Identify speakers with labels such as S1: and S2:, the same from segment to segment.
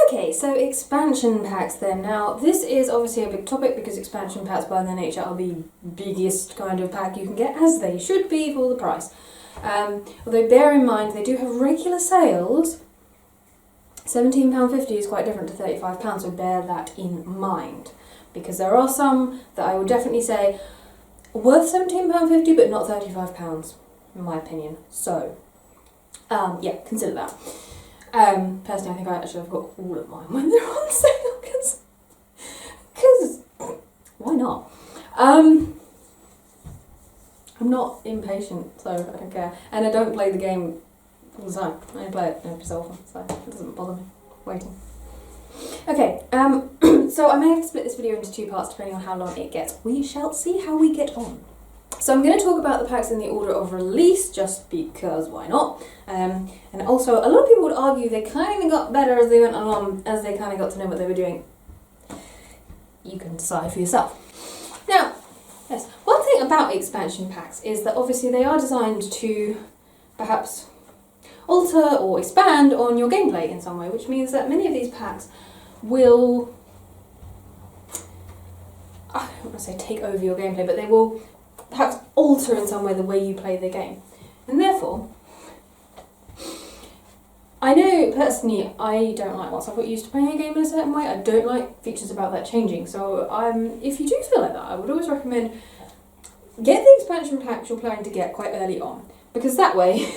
S1: Okay, so expansion packs then. Now, this is obviously a big topic because expansion packs by their nature are the biggest kind of pack you can get, as they should be for the price. Although bear in mind they do have regular sales. £17.50 is quite different to £35, so bear that in mind. Because there are some that I would definitely say worth £17.50 but not £35, in my opinion. So, yeah, consider that. Personally, I think I actually have got all of mine when they're on sale, because why not? I'm not impatient, so I don't care. And I don't play the game all the time. I only play it every so often, so it doesn't bother me waiting. Okay, so I may have to split this video into two parts depending on how long it gets. We shall see how we get on. So I'm going to talk about the packs in the order of release, just because why not? And also, a lot of people would argue they kind of got better as they went along, as they kind of got to know what they were doing. You can decide for yourself. Now, yes, one thing about expansion packs is that obviously they are designed to perhaps alter or expand on your gameplay in some way, which means that many of these packs will, I don't want to say take over your gameplay, but they will perhaps alter in some way the way you play the game. And therefore, I know personally I don't like, once I've got used to playing a game in a certain way, I don't like features about that changing. So if you do feel like that, I would always recommend get the expansion packs you're planning to get quite early on, because that way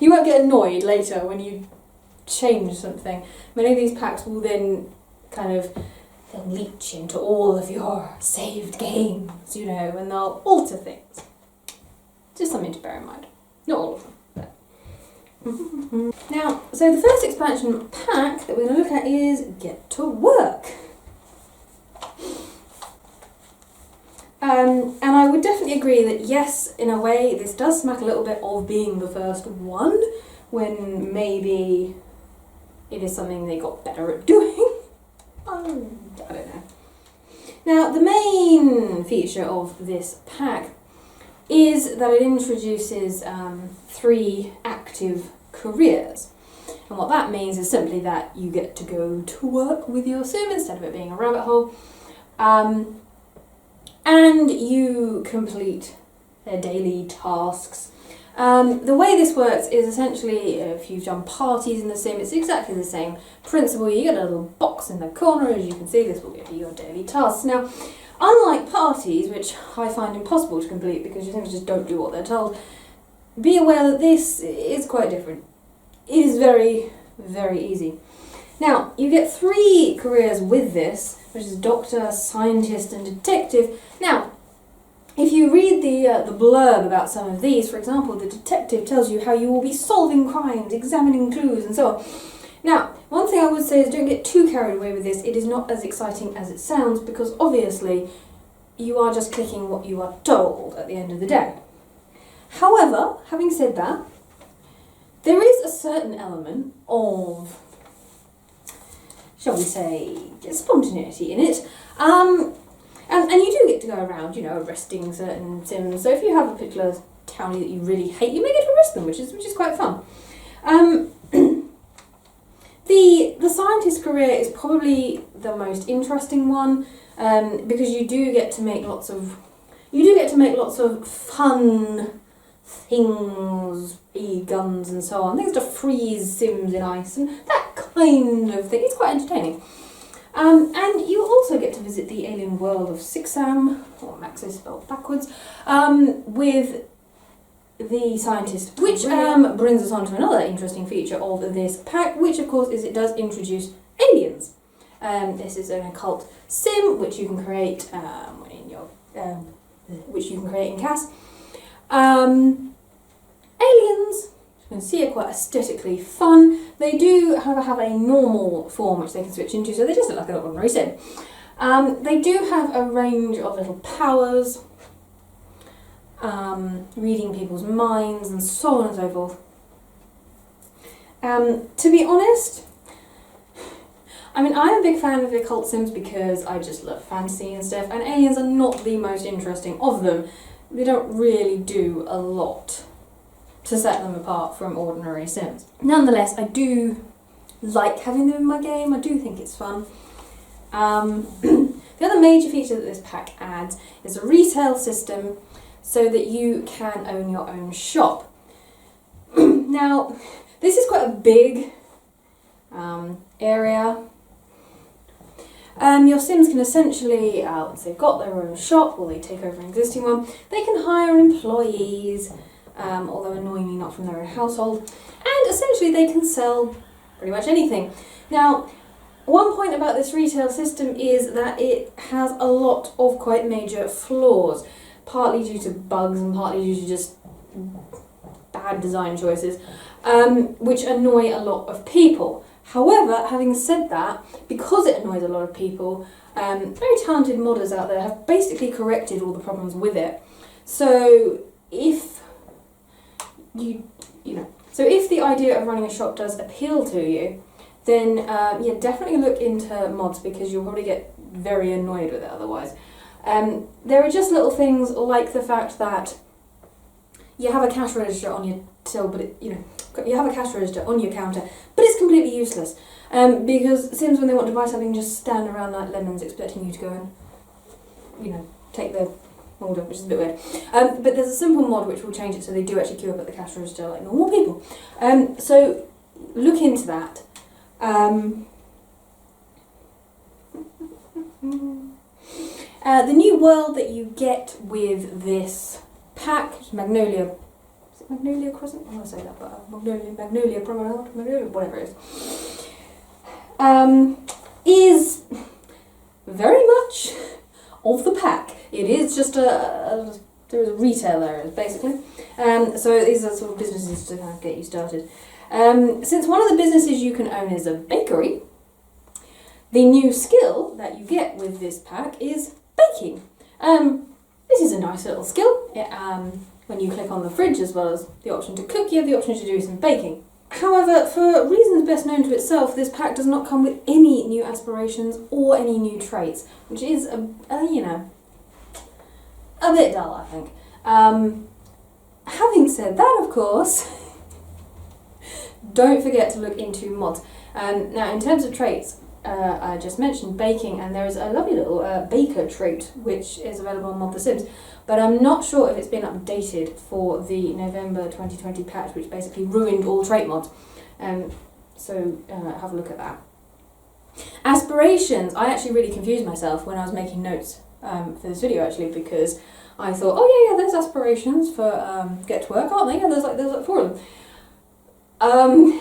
S1: you won't get annoyed later when you change something. Many of these packs will then kind of leach into all of your saved games, you know, and they'll alter things. Just something to bear in mind. Not all of them, but. Now, so the first expansion pack that we're going to look at is Get to Work. And I would definitely agree that yes, in a way, this does smack a little bit of being the first one, when maybe it is something they got better at doing. I don't know. Now, the main feature of this pack is that it introduces 3 active careers. And what that means is simply that you get to go to work with your sim instead of it being a rabbit hole. And you complete their daily tasks. The way this works is essentially, if you've done parties in the sim, it's exactly the same principle. You get a little box in the corner, as you can see, this will give you your daily tasks. Now, unlike parties, which I find impossible to complete because you simply just don't do what they're told, be aware that this is quite different. It is very, very easy. Now, you get 3 careers with this, which is doctor, scientist, and detective. Now, if you read the blurb about some of these, for example, the detective tells you how you will be solving crimes, examining clues, and so on. Now, one thing I would say is don't get too carried away with this. It is not as exciting as it sounds, because obviously you are just clicking what you are told at the end of the day. However, having said that, there is a certain element of, shall we say, spontaneity in it. And you do get to go around, you know, arresting certain sims. So if you have a particular townie that you really hate, you may get to arrest them, which is quite fun. The scientist career is probably the most interesting one, because you do get to make lots of fun things, guns and so on, things to freeze sims in ice and that kind of thing. It's quite entertaining. And you also get to visit the alien world of Sixam, or Maxis spelled backwards, with the scientist, which brings us on to another interesting feature of this pack, which of course is it does introduce aliens. This is an occult sim which you can create in CAS. Aliens, you can see, are quite aesthetically fun. They do have a normal form which they can switch into, so they just look like an ordinary sim. They do have a range of little powers, reading people's minds and so on and so forth. To be honest, I mean, I'm a big fan of the occult sims because I just love fantasy and stuff, and aliens are not the most interesting of them. They don't really do a lot to set them apart from ordinary sims. Nonetheless, I do like having them in my game. I do think it's fun. The other major feature that this pack adds is a retail system so that you can own your own shop. Now, this is quite a big area. Your Sims can essentially, once they've got their own shop or they take over an existing one, they can hire employees, although annoyingly not from their own household, and essentially they can sell pretty much anything. Now, one point about this retail system is that it has a lot of quite major flaws, partly due to bugs and partly due to just bad design choices, which annoy a lot of people. However, having said that, because it annoys a lot of people, very talented modders out there have basically corrected all the problems with it. So if if the idea of running a shop does appeal to you, then yeah, definitely look into mods, because you'll probably get very annoyed with it otherwise. There are just little things like the fact that you have a cash register on your till, but you have a cash register on your counter, but it's completely useless. Because Sims, when they want to buy something, just stand around like lemons expecting you to go and, take their order, which is a bit weird. But there's a simple mod which will change it so they do actually queue up at the cash register like normal people. So look into that. The new world that you get with this pack, Magnolia. Is it Magnolia Crescent? I want to say that, but Magnolia Promenade, whatever it is very much of the pack. It is just there's a retail area basically. So these are sort of businesses to kind of get you started. Since one of the businesses you can own is a bakery, the new skill that you get with this pack is baking. This is a nice little skill. When you click on the fridge, as well as the option to cook, you have the option to do some baking. However, for reasons best known to itself, this pack does not come with any new aspirations or any new traits, which is a bit dull, I think. Having said that, of course, don't forget to look into mods. Now, in terms of traits, I just mentioned baking, and there is a lovely little baker trait which is available on Mod The Sims, but I'm not sure if it's been updated for the November 2020 patch, which basically ruined all trait mods. So have a look at that. Aspirations. I actually really confused myself when I was making notes for this video, actually, because I thought, oh yeah, there's aspirations for get to work, aren't they? Yeah, there's like 4 of them.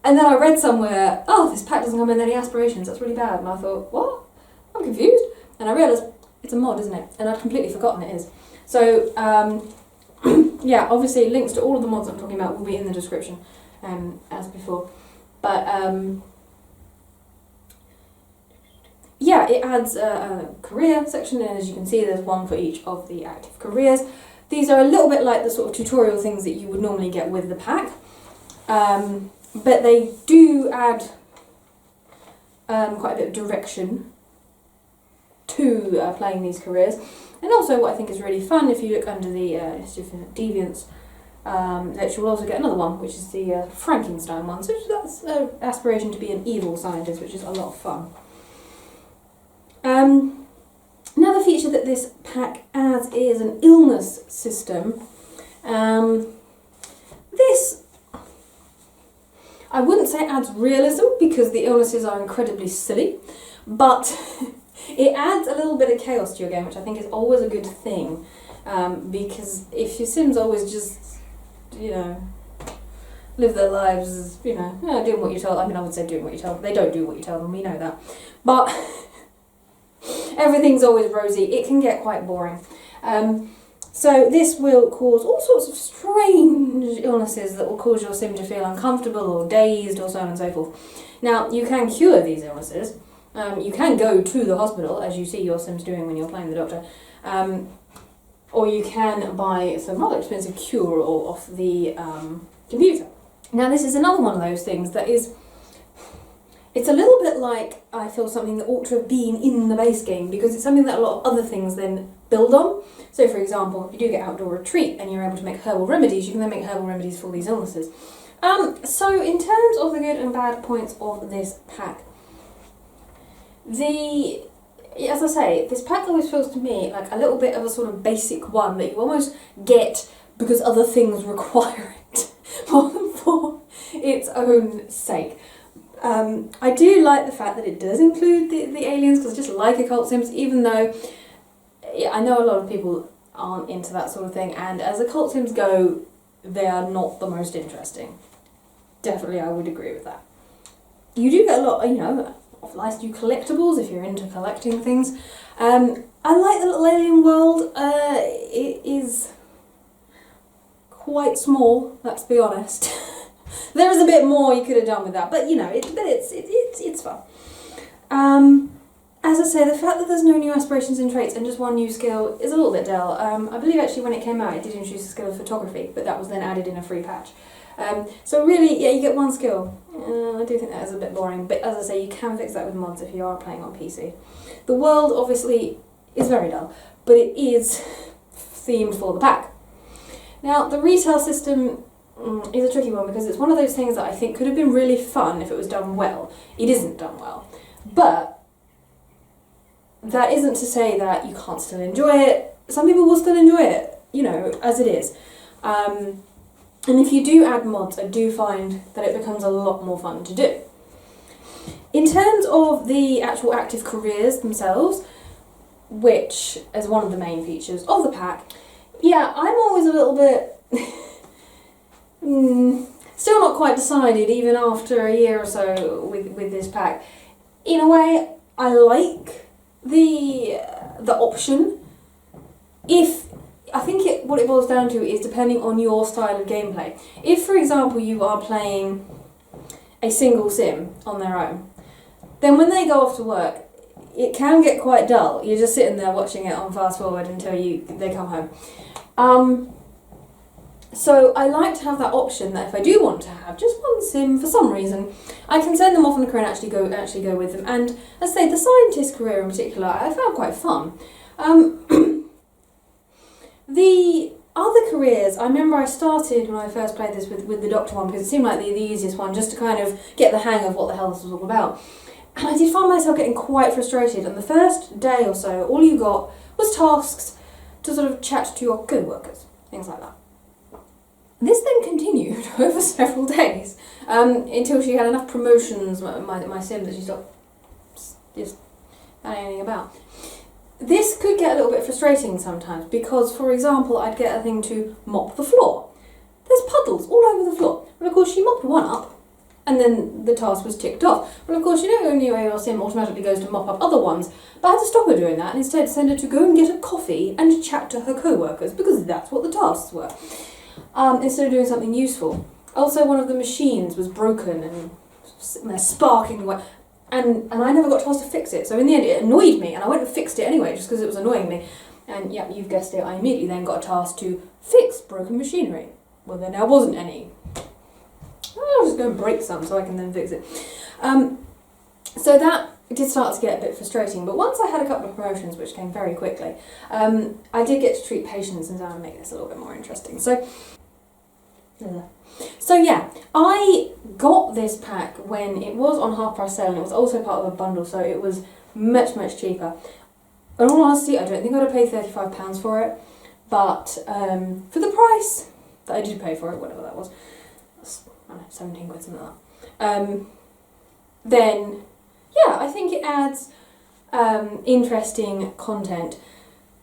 S1: And then I read somewhere, oh, this pack doesn't come with any aspirations, that's really bad. And I thought, what? I'm confused. And I realised it's a mod, isn't it? And I'd completely forgotten it is. So, yeah, obviously links to all of the mods I'm talking about will be in the description, as before. But, yeah, it adds a career section, and as you can see, there's one for each of the active careers. These are a little bit like the sort of tutorial things that you would normally get with the pack. But they do add quite a bit of direction to playing these careers. And also what I think is really fun, if you look under the Deviants, that you will also get another one, which is the Frankenstein one. So that's an aspiration to be an evil scientist, which is a lot of fun. Another feature that this pack adds is an illness system. This, I wouldn't say adds realism, because the illnesses are incredibly silly, but it adds a little bit of chaos to your game, which I think is always a good thing, because if your Sims always just, live their lives as, doing what you're told, I would say doing what you're told, they don't do what you tell them, we know that, but everything's always rosy, it can get quite boring. So this will cause all sorts of strange illnesses that will cause your Sim to feel uncomfortable or dazed or so on and so forth. Now, you can cure these illnesses. You can go to the hospital, as you see your Sims doing when you're playing the doctor, or you can buy some rather expensive cure-all off the computer. Now, this is another one of those things that is, it's a little bit like, I feel, something that ought to have been in the base game, because it's something that a lot of other things then build on. So, for example, if you do get outdoor retreat and you're able to make herbal remedies, you can then make herbal remedies for these illnesses. So in terms of the good and bad points of this pack, as I say, this pack always feels to me like a little bit of a sort of basic one that you almost get because other things require it more than for its own sake. I do like the fact that it does include the aliens, because I just like occult sims, even though I know a lot of people aren't into that sort of thing, and as occult sims go, they are not the most interesting. Definitely, I would agree with that. You do get a lot, of nice new collectibles if you're into collecting things. I like the little alien world. It is quite small, let's be honest. There is a bit more you could have done with that, but it's fun. As I say, the fact that there's no new aspirations and traits and just one new skill is a little bit dull. I believe actually when it came out it did introduce a skill of photography, but that was then added in a free patch. So really, yeah, you get one skill. I do think that is a bit boring, but as I say, you can fix that with mods if you are playing on PC. The world obviously is very dull, but it is themed for the pack. Now, the retail system is a tricky one because it's one of those things that I think could have been really fun if it was done well. It isn't done well, but that isn't to say that you can't still enjoy it. Some people will still enjoy it, as it is. And if you do add mods, I do find that it becomes a lot more fun to do. In terms of the actual active careers themselves, which is one of the main features of the pack, yeah, I'm always a little bit still not quite decided even after a year or so with this pack. In a way, I like the option. I think what it boils down to is depending on your style of gameplay. If, for example, you are playing a single sim on their own, then when they go off to work, it can get quite dull. You're just sitting there watching it on fast forward until they come home. So I like to have that option that if I do want to have just one sim for some reason, I can send them off on a career and actually go with them. And as I say, the scientist career in particular, I found quite fun. The other careers, I remember I started when I first played this with the doctor one because it seemed like the easiest one, just to kind of get the hang of what the hell this was all about. And I did find myself getting quite frustrated. And the first day or so, all you got was tasks to sort of chat to your co-workers, things like that. This then continued over several days until she had enough promotions, my sim, that she stopped just anything about. This could get a little bit frustrating sometimes because, for example, I'd get a thing to mop the floor. There's puddles all over the floor. Well, of course, she mopped one up and then the task was ticked off. Well, of course, your sim automatically goes to mop up other ones, but I had to stop her doing that and instead send her to go and get a coffee and chat to her co-workers because that's what the tasks were, instead of doing something useful. Also, one of the machines was broken and they're sparking away. And I never got a chance to fix it, so in the end it annoyed me, and I went and fixed it anyway, just because it was annoying me. And yeah, you've guessed it, I immediately then got a task to fix broken machinery. Well, then there wasn't any. I'll just go and break some so I can then fix it. So that did start to get a bit frustrating, but once I had a couple of promotions, which came very quickly, I did get to treat patients and so make this a little bit more interesting. So yeah, I got this pack when it was on half price sale and it was also part of a bundle, so it was much, much cheaper. In all honesty, I don't think I'd have paid £35 for it, but for the price that I did pay for it, whatever that was, I don't know, 17 quid, something like that, then yeah, I think it adds interesting content.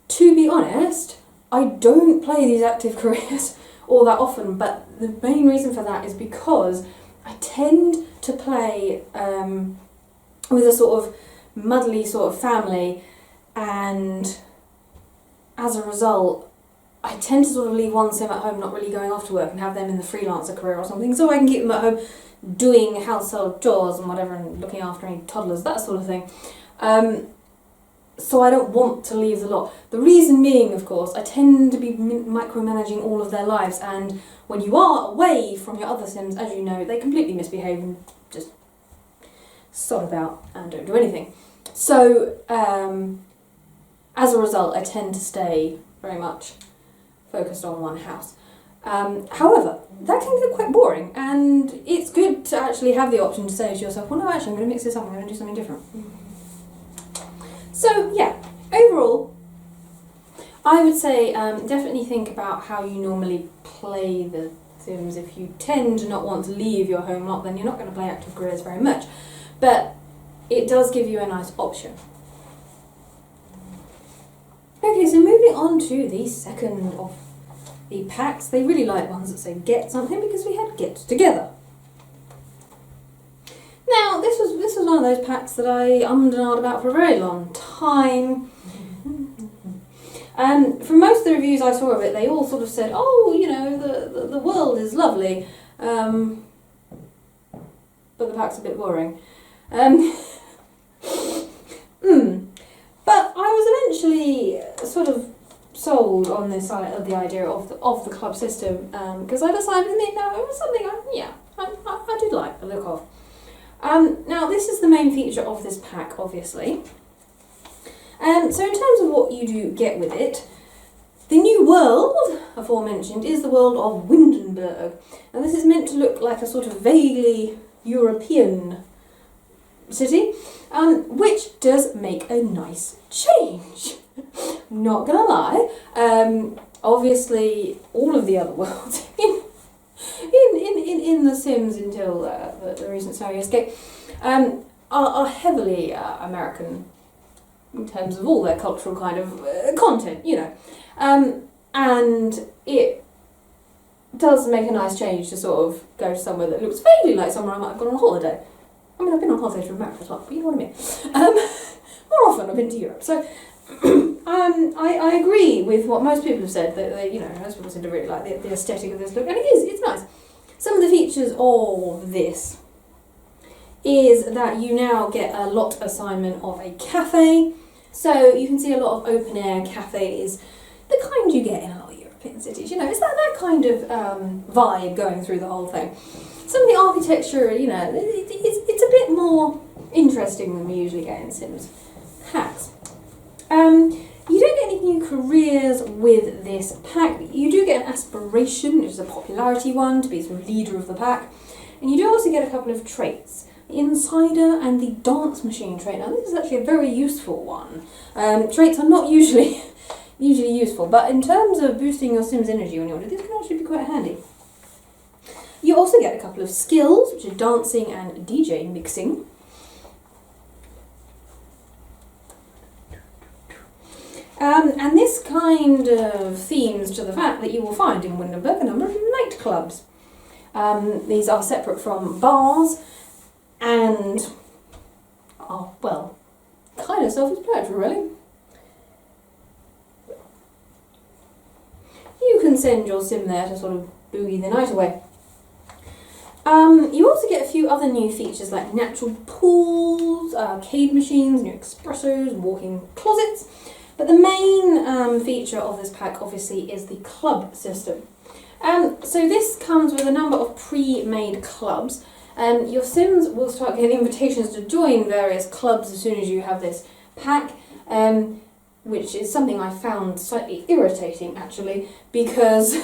S1: To be honest, I don't play these active careers all that often, but the main reason for that is because I tend to play with a sort of muddly sort of family, and as a result I tend to sort of leave one sim at home not really going off to work and have them in the freelancer career or something, so I can keep them at home doing household chores and whatever and looking after any toddlers, that sort of thing. So I don't want to leave the lot. The reason being, of course, I tend to be micromanaging all of their lives, and when you are away from your other sims, as you know, they completely misbehave and just sod about and don't do anything. So, as a result, I tend to stay very much focused on one house. However, that can get quite boring, and it's good to actually have the option to say to yourself, well, no, actually, I'm going to mix this up, I'm going to do something different. So, yeah, overall, I would say definitely think about how you normally play the Sims. If you tend to not want to leave your home lot, then you're not going to play active careers very much. But it does give you a nice option. Okay, so moving on to the second of the packs. They really like ones that say get something because we had get together. Now, this was one of those packs that I ummed and ahed about for a very long time. From most of the reviews I saw of it, they all sort of said, oh, you know, the world is lovely, but the pack's a bit boring. But I was eventually sort of sold on this the idea of the club system, because I decided that it was something I did like the look of. Now, this is the main feature of this pack, obviously. So in terms of what you do get with it, the new world, aforementioned, is the world of Windenburg. And this is meant to look like a sort of vaguely European city, which does make a nice change. Not gonna lie, obviously all of the other worlds in The Sims until the recent Scenario Escape are heavily American in terms of all their cultural kind of content, you know. And it does make a nice change to sort of go to somewhere that looks vaguely like somewhere I might have gone on holiday. I mean, I've been on holiday to America as well, but you know what I mean. More often I've been to Europe, so I agree with what most people have said, that they, you know, most people seem to really like the aesthetic of this look, and it's nice. Some of the features of this is that you now get a lot assignment of a cafe, so you can see a lot of open air cafes, the kind you get in a lot of European cities, you know, it's that kind of vibe going through the whole thing. Some of the architecture, you know, it's a bit more interesting than we usually get in Sims packs. You don't get any new careers with this pack. You do get an aspiration, which is a popularity one, to be sort of leader of the pack. And you do also get a couple of traits. The Insider and the Dance Machine trait. Now, this is actually a very useful one. Traits are not usually useful, but in terms of boosting your Sim's energy when you want it, this can actually be quite handy. You also get a couple of skills, which are dancing and DJ mixing. And this kind of themes to the fact that you will find in Windenburg a number of nightclubs. These are separate from bars and are, well, kind of self-explanatory, really. You can send your Sim there to sort of boogie the night away. You also get a few other new features like natural pools, arcade machines, new espressos, walk-in closets. But the main feature of this pack, obviously, is the club system. So this comes with a number of pre-made clubs. Your Sims will start getting invitations to join various clubs as soon as you have this pack, which is something I found slightly irritating, actually, because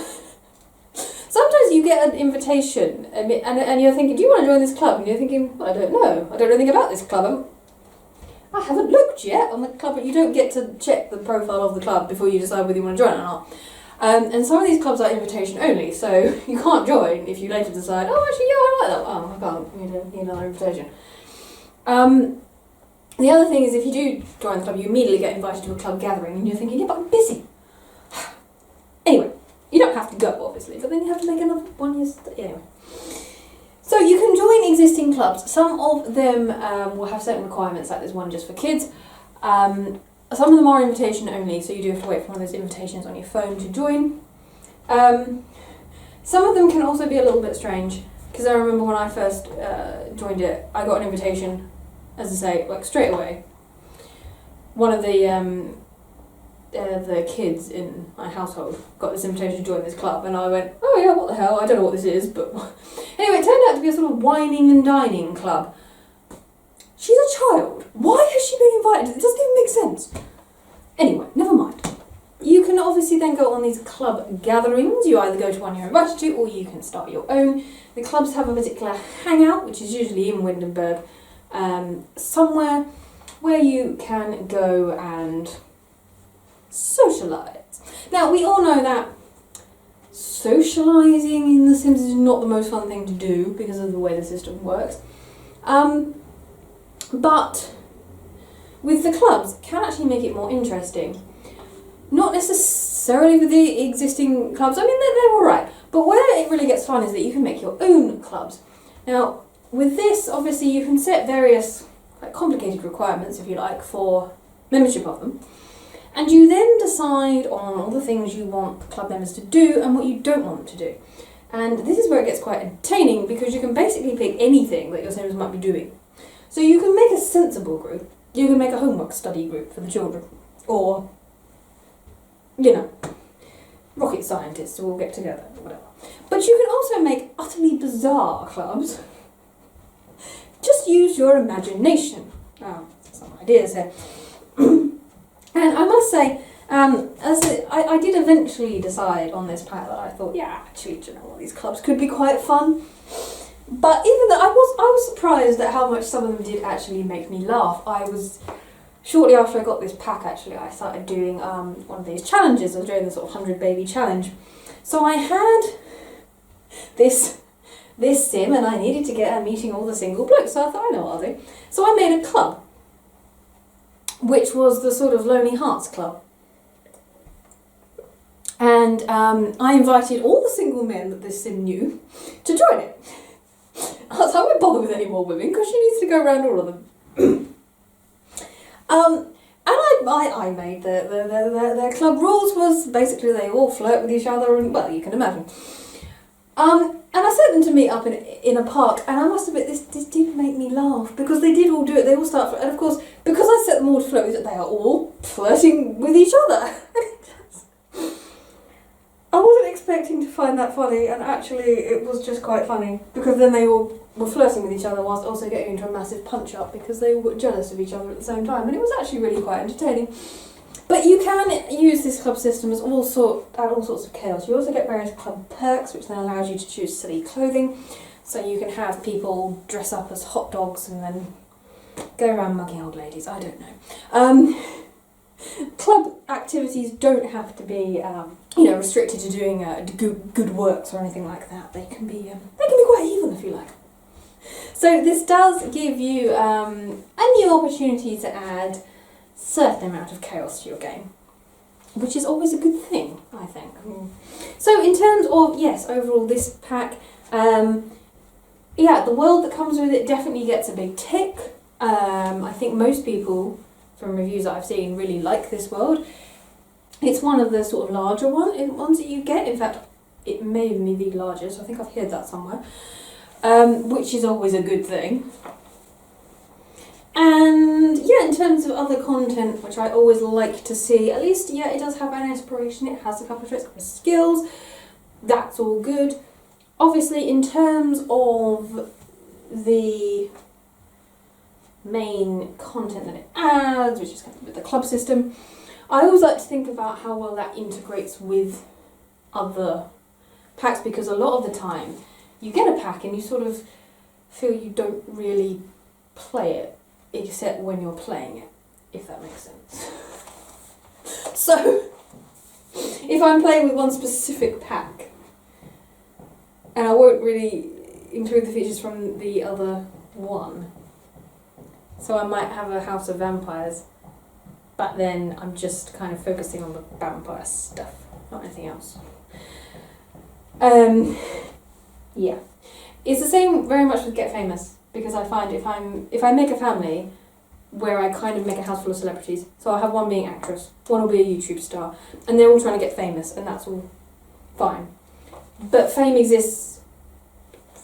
S1: sometimes you get an invitation and you're thinking, do you want to join this club? And you're thinking, well, I don't know. I don't know anything about this club. I haven't looked yet on the club, but you don't get to check the profile of the club before you decide whether you want to join it or not. And some of these clubs are invitation only, so you can't join if you later decide, oh, actually, yeah, I like that. Oh, I can't. You need another invitation. The other thing is, if you do join the club, you immediately get invited to a club gathering, and you're thinking, yeah, but I'm busy. Anyway, you don't have to go, obviously, but then you have to make another one. Anyway. So you can join existing clubs. Some of them will have certain requirements, like there's one just for kids. Some of them are invitation only, so you do have to wait for one of those invitations on your phone to join. Some of them can also be a little bit strange, because I remember when I first joined it, I got an invitation, as I say, like straight away. One of the kids in my household got this invitation to join this club, and I went, oh yeah, what the hell, I don't know what this is, but anyway, it turned out to be a sort of whining and dining club. She's a child. Why has she been invited? It doesn't even make sense. Anyway, never mind. You can obviously then go on these club gatherings. You either go to one you're invited to, or you can start your own. The clubs have a particular hangout, which is usually in Windenburg, somewhere where you can go and socialise. Now, we all know that socialising in The Sims is not the most fun thing to do because of the way the system works. But with the clubs, it can actually make it more interesting. Not necessarily with the existing clubs, I mean they're alright, but where it really gets fun is that you can make your own clubs. Now, with this, obviously you can set various quite complicated requirements, if you like, for membership of them, and you then decide on all the things you want the club members to do and what you don't want them to do. And this is where it gets quite entertaining, because you can basically pick anything that your Sims might be doing. So you can make a sensible group, you can make a homework study group for the children, or, you know, rocket scientists who all get together, or whatever. But you can also make utterly bizarre clubs. Just use your imagination. Some ideas here. And I must say, I did eventually decide on this pack that I thought, yeah, actually, do you know what, these clubs could be quite fun. But even though I was surprised at how much some of them did actually make me laugh. Shortly after I got this pack, actually, I started doing one of these challenges. I was doing the sort of 100 baby challenge. So I had this sim, and I needed to get her meeting all the single blokes, so I thought, I know what I'll do. So I made a club, which was the sort of Lonely Hearts Club. And I invited all the single men that this sim knew to join it. I won't bother with any more women, because she needs to go around all of them. And I made their club rules was basically they all flirt with each other, and, well, you can imagine. And I sent them to meet up in a park, and I must admit, this did make me laugh, because they did all do it, they all start, and of course, because I set them all to flirt with it, they are all flirting with each other. I wasn't expecting to find that funny, and actually it was just quite funny, because then they all were flirting with each other whilst also getting into a massive punch-up, because they all got jealous of each other at the same time, and it was actually really quite entertaining. But you can use this club system as all sorts of chaos. You also get various club perks, which then allows you to choose silly clothing, so you can have people dress up as hot dogs and then go around mugging old ladies, I don't know. Club activities don't have to be restricted to doing good works or anything like that. They can be quite evil if you like. So this does give you a new opportunity to add a certain amount of chaos to your game, which is always a good thing, I think. So in terms of, yes, overall this pack, the world that comes with it definitely gets a big tick. I think most people, from reviews that I've seen, really like this world. It's one of the sort of larger ones that you get. In fact, it may even be the largest. I think I've heard that somewhere, which is always a good thing. And yeah, in terms of other content, which I always like to see, at least, yeah, it does have an aspiration. It has a couple of traits, a couple of skills. That's all good. Obviously, in terms of the main content that it adds, which is kind of with the club system, I always like to think about how well that integrates with other packs, because a lot of the time you get a pack and you sort of feel you don't really play it except when you're playing it, if that makes sense. So if I'm playing with one specific pack and I won't really include the features from the other one, so I might have a House of Vampires, but then I'm just kind of focusing on the vampire stuff, not anything else. Yeah. It's the same very much with Get Famous, because I find if I make a family where I kind of make a house full of celebrities, so I'll have one being actress, one will be a YouTube star, and they're all trying to get famous, and that's all fine. But fame exists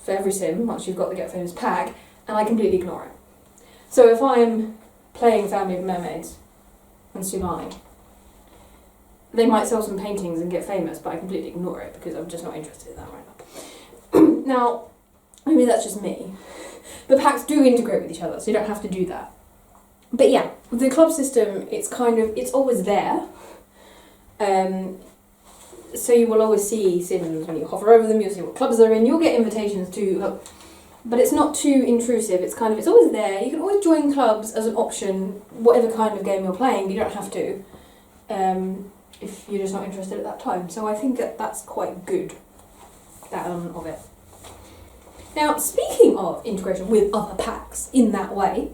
S1: for every sim once you've got the Get Famous pack, and I completely ignore it. So if I'm playing Family of Mermaids and Sumali, they might sell some paintings and get famous, but I completely ignore it because I'm just not interested in that right now. Now, maybe that's just me. The packs do integrate with each other, so you don't have to do that. But yeah, with the club system, it's always there. So you will always see Sims when you hover over them, you'll see what clubs they're in, you'll get invitations to, but it's not too intrusive, it's always there. You can always join clubs as an option, whatever kind of game you're playing, but you don't have to, if you're just not interested at that time. So I think that's quite good, that element of it. Now, speaking of integration with other packs in that way,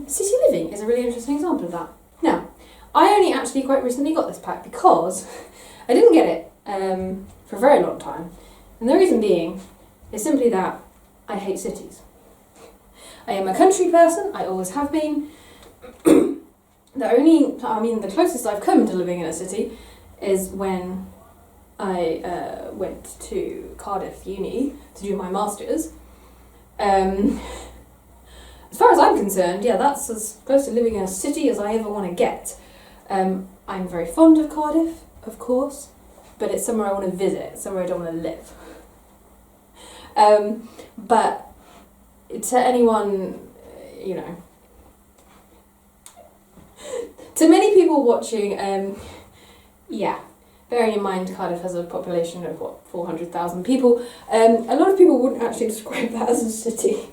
S1: City Living is a really interesting example of that. Now, I only actually quite recently got this pack because I didn't get it for a very long time, and the reason being is simply that I hate cities. I am a country person, I always have been. The closest I've come to living in a city is when I went to Cardiff Uni to do my masters. As far as I'm concerned, yeah, that's as close to living in a city as I ever want to get. I'm very fond of Cardiff, of course, but it's somewhere I want to visit, somewhere I don't want to live. But to anyone, to many people watching, bearing in mind Cardiff has a population of 400,000 people, a lot of people wouldn't actually describe that as a city.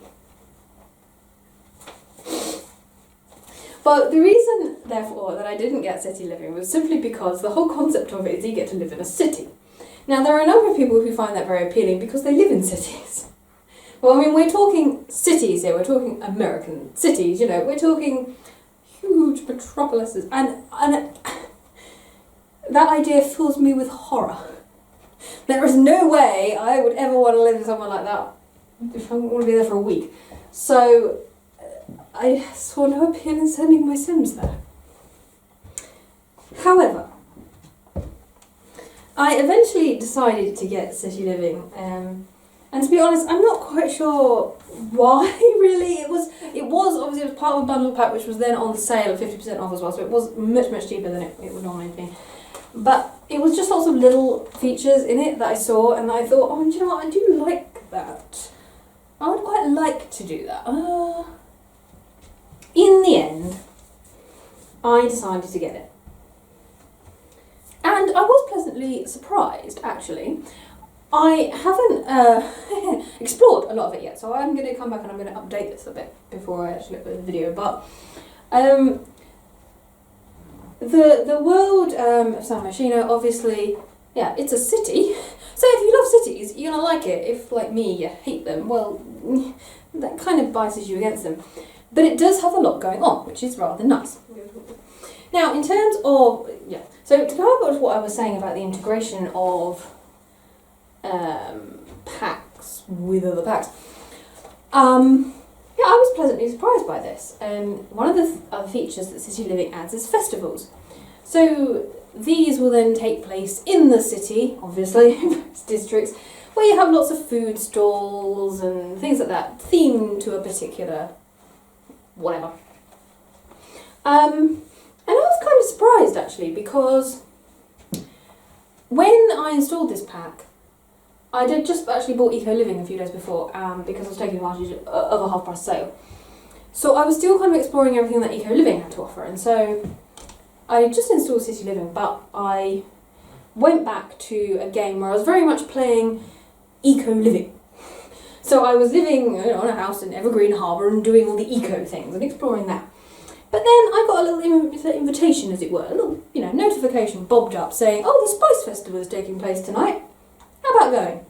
S1: But the reason, therefore, that I didn't get City Living was simply because the whole concept of it is you get to live in a city. Now, there are a number of people who find that very appealing because they live in cities. Well, I mean, we're talking cities here, we're talking American cities, we're talking huge metropolises, and that idea fills me with horror. There is no way I would ever want to live somewhere like that if I want to be there for a week. So I saw no appeal in sending my Sims there. However, I eventually decided to get City Living, and to be honest, I'm not quite sure why, really. It was obviously it was part of a bundle pack which was then on sale at 50% off as well, so it was much cheaper than it would normally be. But it was just lots of little features in it that I saw, and I thought, oh, do you know what, I do like that. I would quite like to do that. In the end, I decided to get it. And I was pleasantly surprised, actually. I haven't explored a lot of it yet, so I'm going to come back and I'm going to update this a bit before I actually upload the video. But the world of San Myshuno, obviously, yeah, it's a city. So if you love cities, you're going to like it. If, like me, you hate them, well, that kind of biases you against them. But it does have a lot going on, which is rather nice. Now, in terms of, so to go back to what I was saying about the integration of packs with other packs, I was pleasantly surprised by this. One of the other features that City Living adds is festivals. So these will then take place in the city, obviously, districts, where you have lots of food stalls and things like that, themed to a particular whatever. And I was kind of surprised, actually, because when I installed this pack, I did just actually bought Eco Living a few days before, because I was taking advantage of a half-price sale. So I was still kind of exploring everything that Eco Living had to offer, and so I just installed City Living, but I went back to a game where I was very much playing Eco Living. So I was living on a house in Evergreen Harbour and doing all the eco things and exploring that. But then I got a little invitation, as it were, a little notification bobbed up saying, oh, the Spice Festival is taking place tonight. How about going?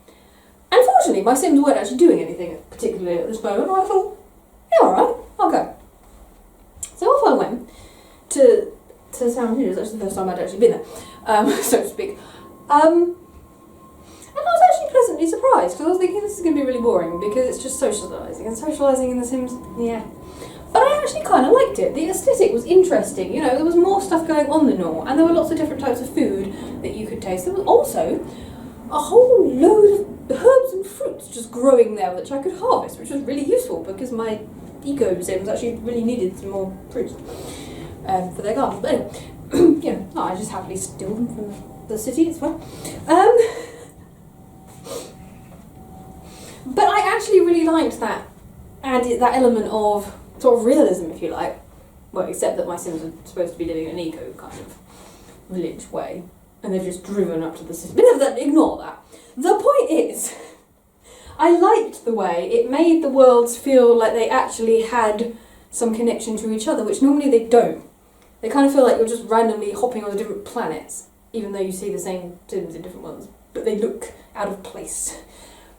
S1: Unfortunately, my Sims weren't actually doing anything particularly at this moment, and I thought, yeah, alright, I'll go. So off I went to San Myshuno. It was actually the first time I'd actually been there, so to speak. And I was actually pleasantly surprised, because I was thinking this is going to be really boring, because it's just socialising, and socialising in The Sims, yeah. But I actually kind of liked it. The aesthetic was interesting, there was more stuff going on than normal, and there were lots of different types of food that you could taste. There was also a whole load of herbs and fruits just growing there, which I could harvest, which was really useful, because my eco Sims actually really needed some more fruits for their gardens. But anyway, I just happily steal them from the city, it's fine. But I actually really liked that element of sort of realism, if you like. Well, except that my Sims are supposed to be living in an eco kind of village way, and they've just driven up to the city. But ignore that. The point is, I liked the way it made the worlds feel like they actually had some connection to each other, which normally they don't. They kind of feel like you're just randomly hopping on different planets, even though you see the same Sims in different ones, but they look out of place.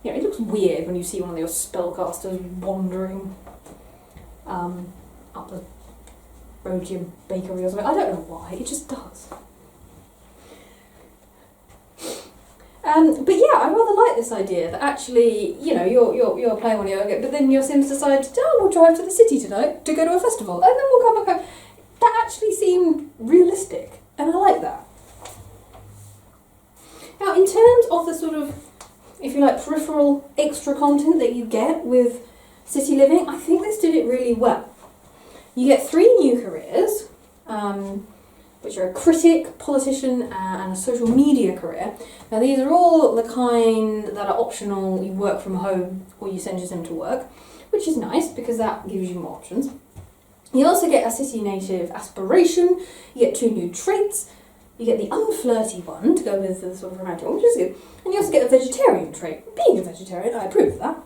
S1: You know, it looks weird when you see one of your spellcasters wandering up the road to your bakery or something. I don't know why, it just does. But yeah, I rather like this idea that actually, you know, you're playing one of your, but then your Sims decide, oh, we'll drive to the city tonight to go to a festival, and then we'll come back home. That actually seemed realistic, and I like that. Now, in terms of the sort of, if you like, peripheral extra content that you get with city living, I think this did it really well. You get 3 new careers, which are a critic, politician, and a social media career. Now, these are all the kind that are optional. You work from home or you send your Sim to work, which is nice because that gives you more options. You also get a city native aspiration. You get 2 new traits. You get the unflirty one to go with the sort of romantic one, which is good. And you also get a vegetarian trait. Being a vegetarian, I approve of that.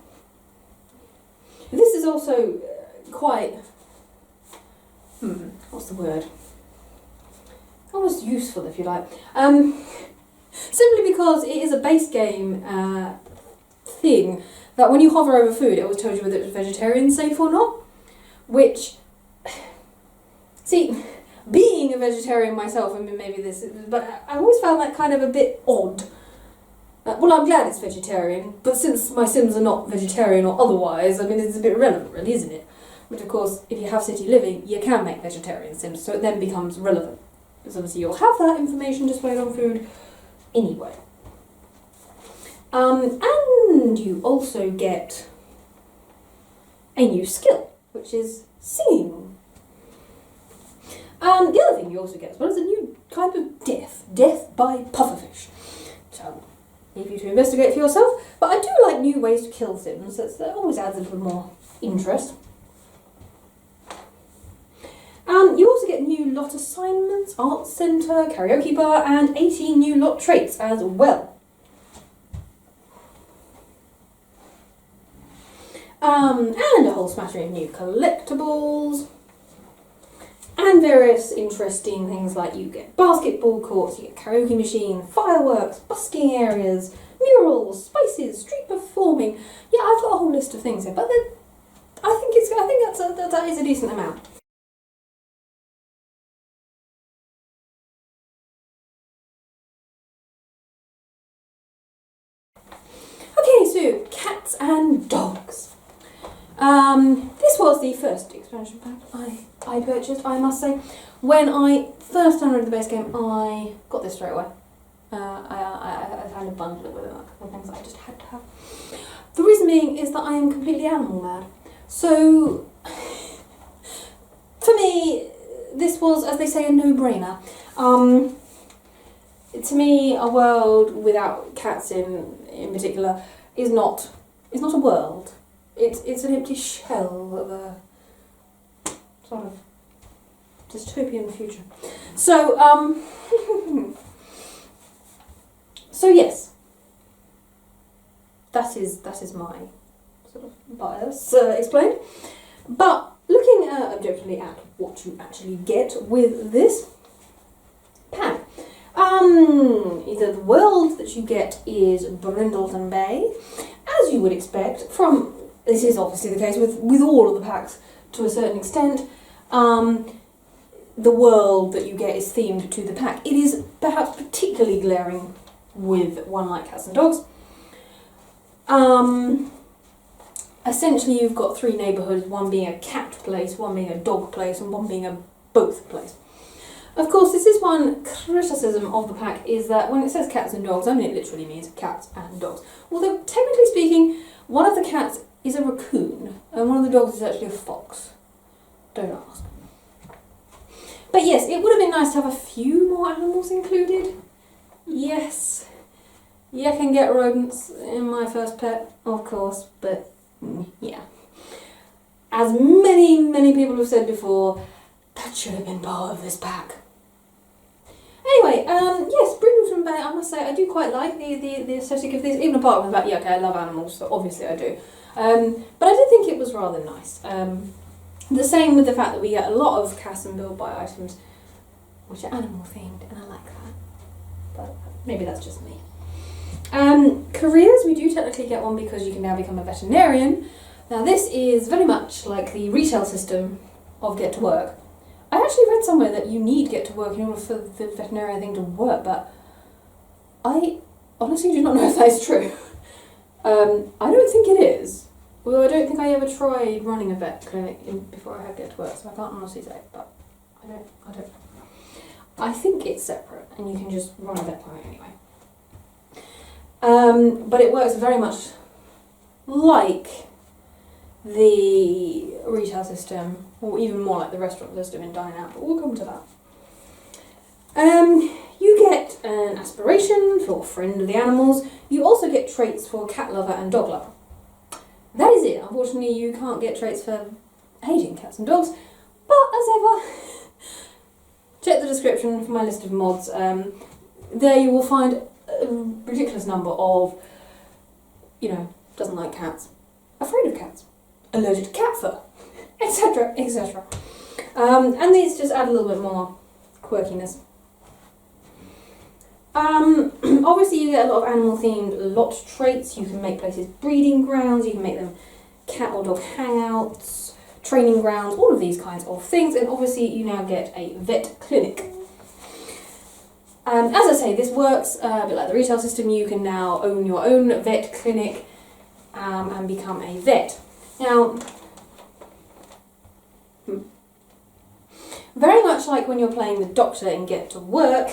S1: This is also quite, what's the word? Almost useful, if you like. Simply because it is a base game thing that when you hover over food, it always tells you whether it's vegetarian safe or not. Which, see, being a vegetarian myself, I mean, maybe this, but I always found that kind of a bit odd. Well, I'm glad it's vegetarian, but since my Sims are not vegetarian or otherwise, I mean, it's a bit irrelevant, really, isn't it? Which, of course, if you have city living, you can make vegetarian Sims, so it then becomes relevant. Because obviously you'll have that information displayed on food anyway. And you also get a new skill, which is singing. The other thing you also get as well is a new kind of death by pufferfish. So, leave you to investigate for yourself, but I do like new ways to kill Sims. That always adds a little more interest. You also get new lot assignments, arts centre, karaoke bar, and 18 new lot traits as well. And a whole smattering of new collectibles. And various interesting things like you get basketball courts, you get karaoke machine, fireworks, busking areas, murals, spices, street performing. Yeah, I've got a whole list of things here, but I think that is a decent amount. Okay, so cats and dogs. This was the first expansion pack I purchased, I must say. When I first downloaded the base game, I got this straight away. I kind of bundled it with a couple of things that I just had to have. The reason being is that I am completely animal mad. So, for me, this was, as they say, a no-brainer. To me, a world without cats in particular is not a world. It's an empty shell of a sort of dystopian future. So, so yes, that is my sort of bias explained. But looking objectively at what you actually get with this pack, either the world that you get is Brindleton Bay, as you would expect from. This is obviously the case with all of the packs to a certain extent. The world that you get is themed to the pack. It is perhaps particularly glaring with one like cats and dogs. Essentially you've got 3 neighbourhoods, one being a cat place, one being a dog place, and one being a both place. Of course, this is one criticism of the pack, is that when it says cats and dogs, I mean it literally means cats and dogs. Although, technically speaking, one of the cats is a raccoon, and one of the dogs is actually a fox. Don't ask. But yes, it would have been nice to have a few more animals included. Yes. You can get rodents in my first pet, of course, but yeah. As many people have said before, that should have been part of this pack. Anyway, yes, Brindleton Bay, I must say, I do quite like the aesthetic of this, even apart from the fact, yeah, okay, I love animals, so obviously I do. But I did think it was rather nice. The same with the fact that we get a lot of cast and build by items, which are animal themed, and I like that. But maybe that's just me. Careers, we do technically get one because you can now become a veterinarian. Now this is very much like the retail system of Get to Work. I actually read somewhere that you need Get to Work in order for the veterinarian thing to work, but I honestly do not know if that is true. I don't think it is. Although I don't think I ever tried running a vet clinic before I had Get to Work, so I can't honestly say, but I don't know. I think it's separate, and you can just run a vet clinic anyway. But it works very much like the retail system, or even more like the restaurant system in Dine Out, but we'll come to that. You get an aspiration for friend of the animals. You also get traits for cat lover and dog lover. That is it. Unfortunately, you can't get traits for hating cats and dogs, but as ever, check the description for my list of mods. There you will find a ridiculous number of, doesn't like cats, afraid of cats, allergic to cat fur, etc, etc. And these just add a little bit more quirkiness. Obviously you get a lot of animal themed lot traits. You can make places breeding grounds, you can make them cat or dog hangouts, training grounds, all of these kinds of things, and obviously you now get a vet clinic. As I say, this works a bit like the retail system. You can now own your own vet clinic and become a vet. Now, very much like when you're playing the doctor in Get to Work,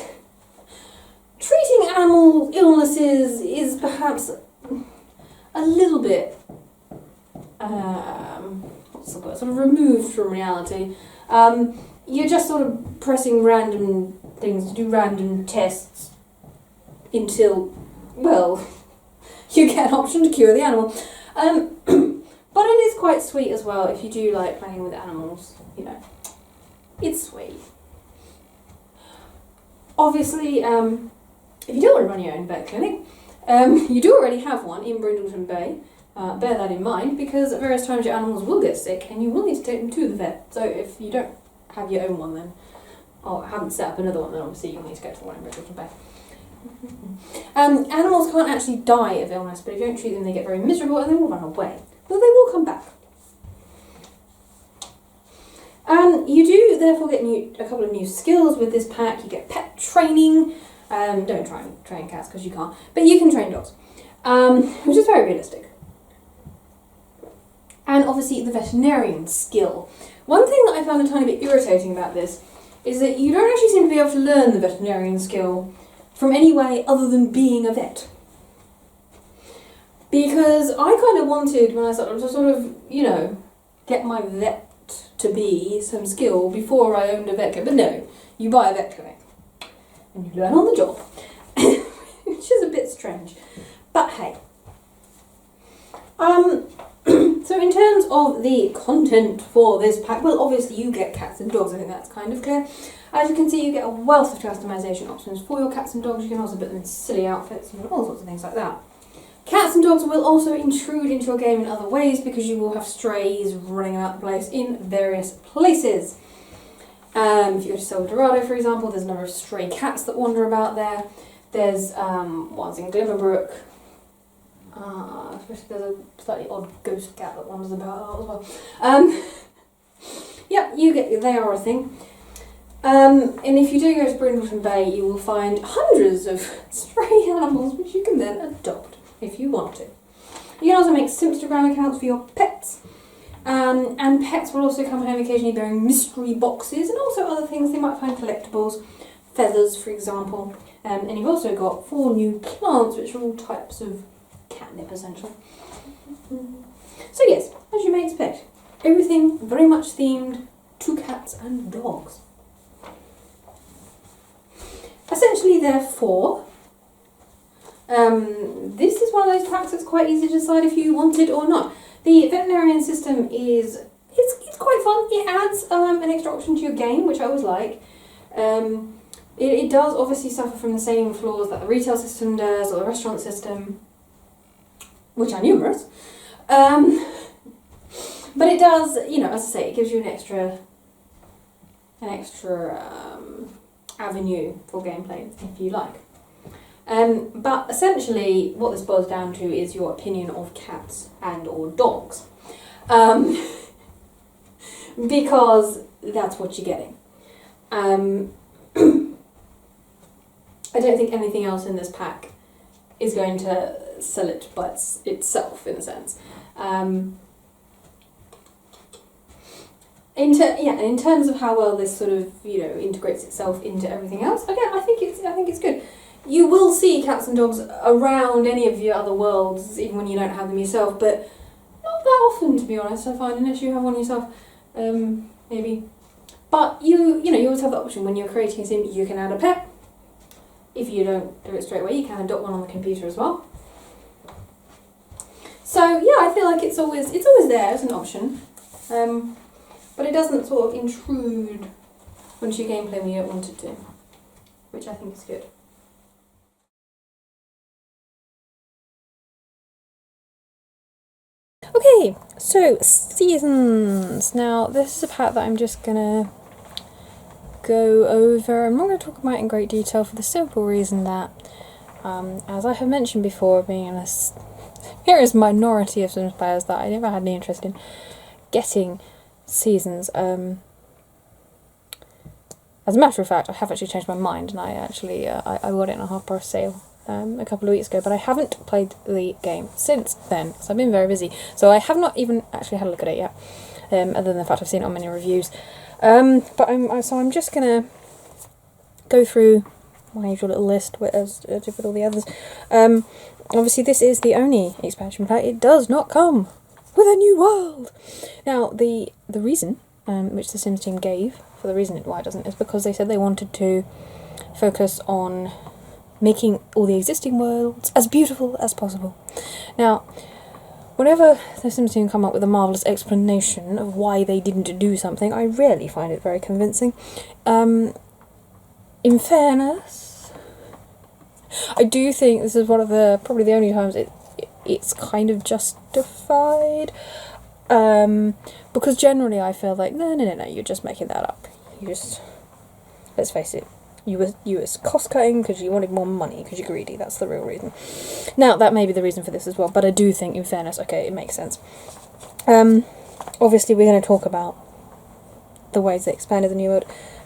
S1: treating animal illnesses is perhaps a little bit, what's the word, sort of removed from reality. You're just sort of pressing random things to do random tests until, well, you get an option to cure the animal. But it is quite sweet as well if you do like playing with animals, it's sweet. Obviously, if you don't want to run your own vet clinic, you do already have one in Brindleton Bay. Bear that in mind, because at various times your animals will get sick and you will need to take them to the vet. So if you don't have your own one then, or haven't set up another one, then obviously you'll need to go to the one in Brindleton Bay. Animals can't actually die of illness, but if you don't treat them they get very miserable and they will run away. But they will come back. You do therefore get a couple of new skills with this pack. You get pet training. Don't try and train cats because you can't, but you can train dogs, which is very realistic. And obviously the Veterinarian Skill. One thing that I found a tiny bit irritating about this is that you don't actually seem to be able to learn the Veterinarian Skill from any way other than being a vet. Because I kind of wanted, when I started to sort of, get my vet to be some skill before I owned a vet clinic. But no, you buy a vet clinic and you learn on the job, which is a bit strange. But hey. So in terms of the content for this pack, well, obviously you get cats and dogs. I think that's kind of clear. As you can see, you get a wealth of customization options for your cats and dogs. You can also put them in silly outfits and all sorts of things like that. Cats and dogs will also intrude into your game in other ways because you will have strays running about the place in various places. If you go to Silverado, for example, there's a number of stray cats that wander about there. There's ones in Glimmerbrook. Especially there's a slightly odd ghost cat that wanders about as well. Yep, they are a thing. And if you do go to Brindleton Bay, you will find hundreds of stray animals which you can then adopt if you want to. You can also make Sims4 accounts for your pets. And pets will also come home occasionally bearing mystery boxes and also other things. They might find collectibles, feathers for example. And you've also got 4 new plants which are all types of catnip essentially. So yes, as you may expect, everything very much themed to cats and dogs. Essentially therefore, this is one of those packs that's quite easy to decide if you want it or not. The Veterinarian System it's quite fun. It adds an extra option to your game, which I always like. It does obviously suffer from the same flaws that the retail system does, or the restaurant system, which are numerous. But it does, you know, as I say, it gives you an extra avenue for gameplay, if you like. But essentially, what this boils down to is your opinion of cats and or dogs. Because that's what you're getting. I don't think anything else in this pack is going to sell it by itself, in a sense. In terms of how well this sort of, you know, integrates itself into everything else, again, I think it's good. You will see cats and dogs around any of your other worlds, even when you don't have them yourself, but not that often, to be honest, I find, unless you have one yourself, maybe. But you always have the option when you're creating a sim, you can add a pet. If you don't do it straight away, you can adopt one on the computer as well. So yeah, I feel like it's always there as an option, but it doesn't sort of intrude onto your gameplay when you don't want it to, which I think is good. Okay, so seasons. Now this is a pack that I'm just gonna go over. I'm not going to talk about it in great detail for the simple reason that, as I have mentioned before, being in a serious minority of Sims players, that I never had any interest in getting seasons. As a matter of fact, I have actually changed my mind, and I actually I got it in a half-price sale a couple of weeks ago, but I haven't played the game since then, because I've been very busy. So I have not even actually had a look at it yet, other than the fact I've seen it on many reviews. But I'm just gonna go through my usual little list as I did with all the others. Obviously this is the only expansion pack. It does not come with a new world. Now the reason which the Sims team gave for the reason why it doesn't is because they said they wanted to focus on making all the existing worlds as beautiful as possible. Now, whenever the Sims team come up with a marvellous explanation of why they didn't do something, I rarely find it very convincing. In fairness, I do think this is one of probably the only times it's kind of justified. Because generally I feel like, no, you're just making that up. Let's face it, you was cost-cutting because you wanted more money, because you're greedy, that's the real reason. Now, that may be the reason for this as well, but I do think, in fairness, okay, it makes sense. Obviously, we're going to talk about the ways they expanded the new world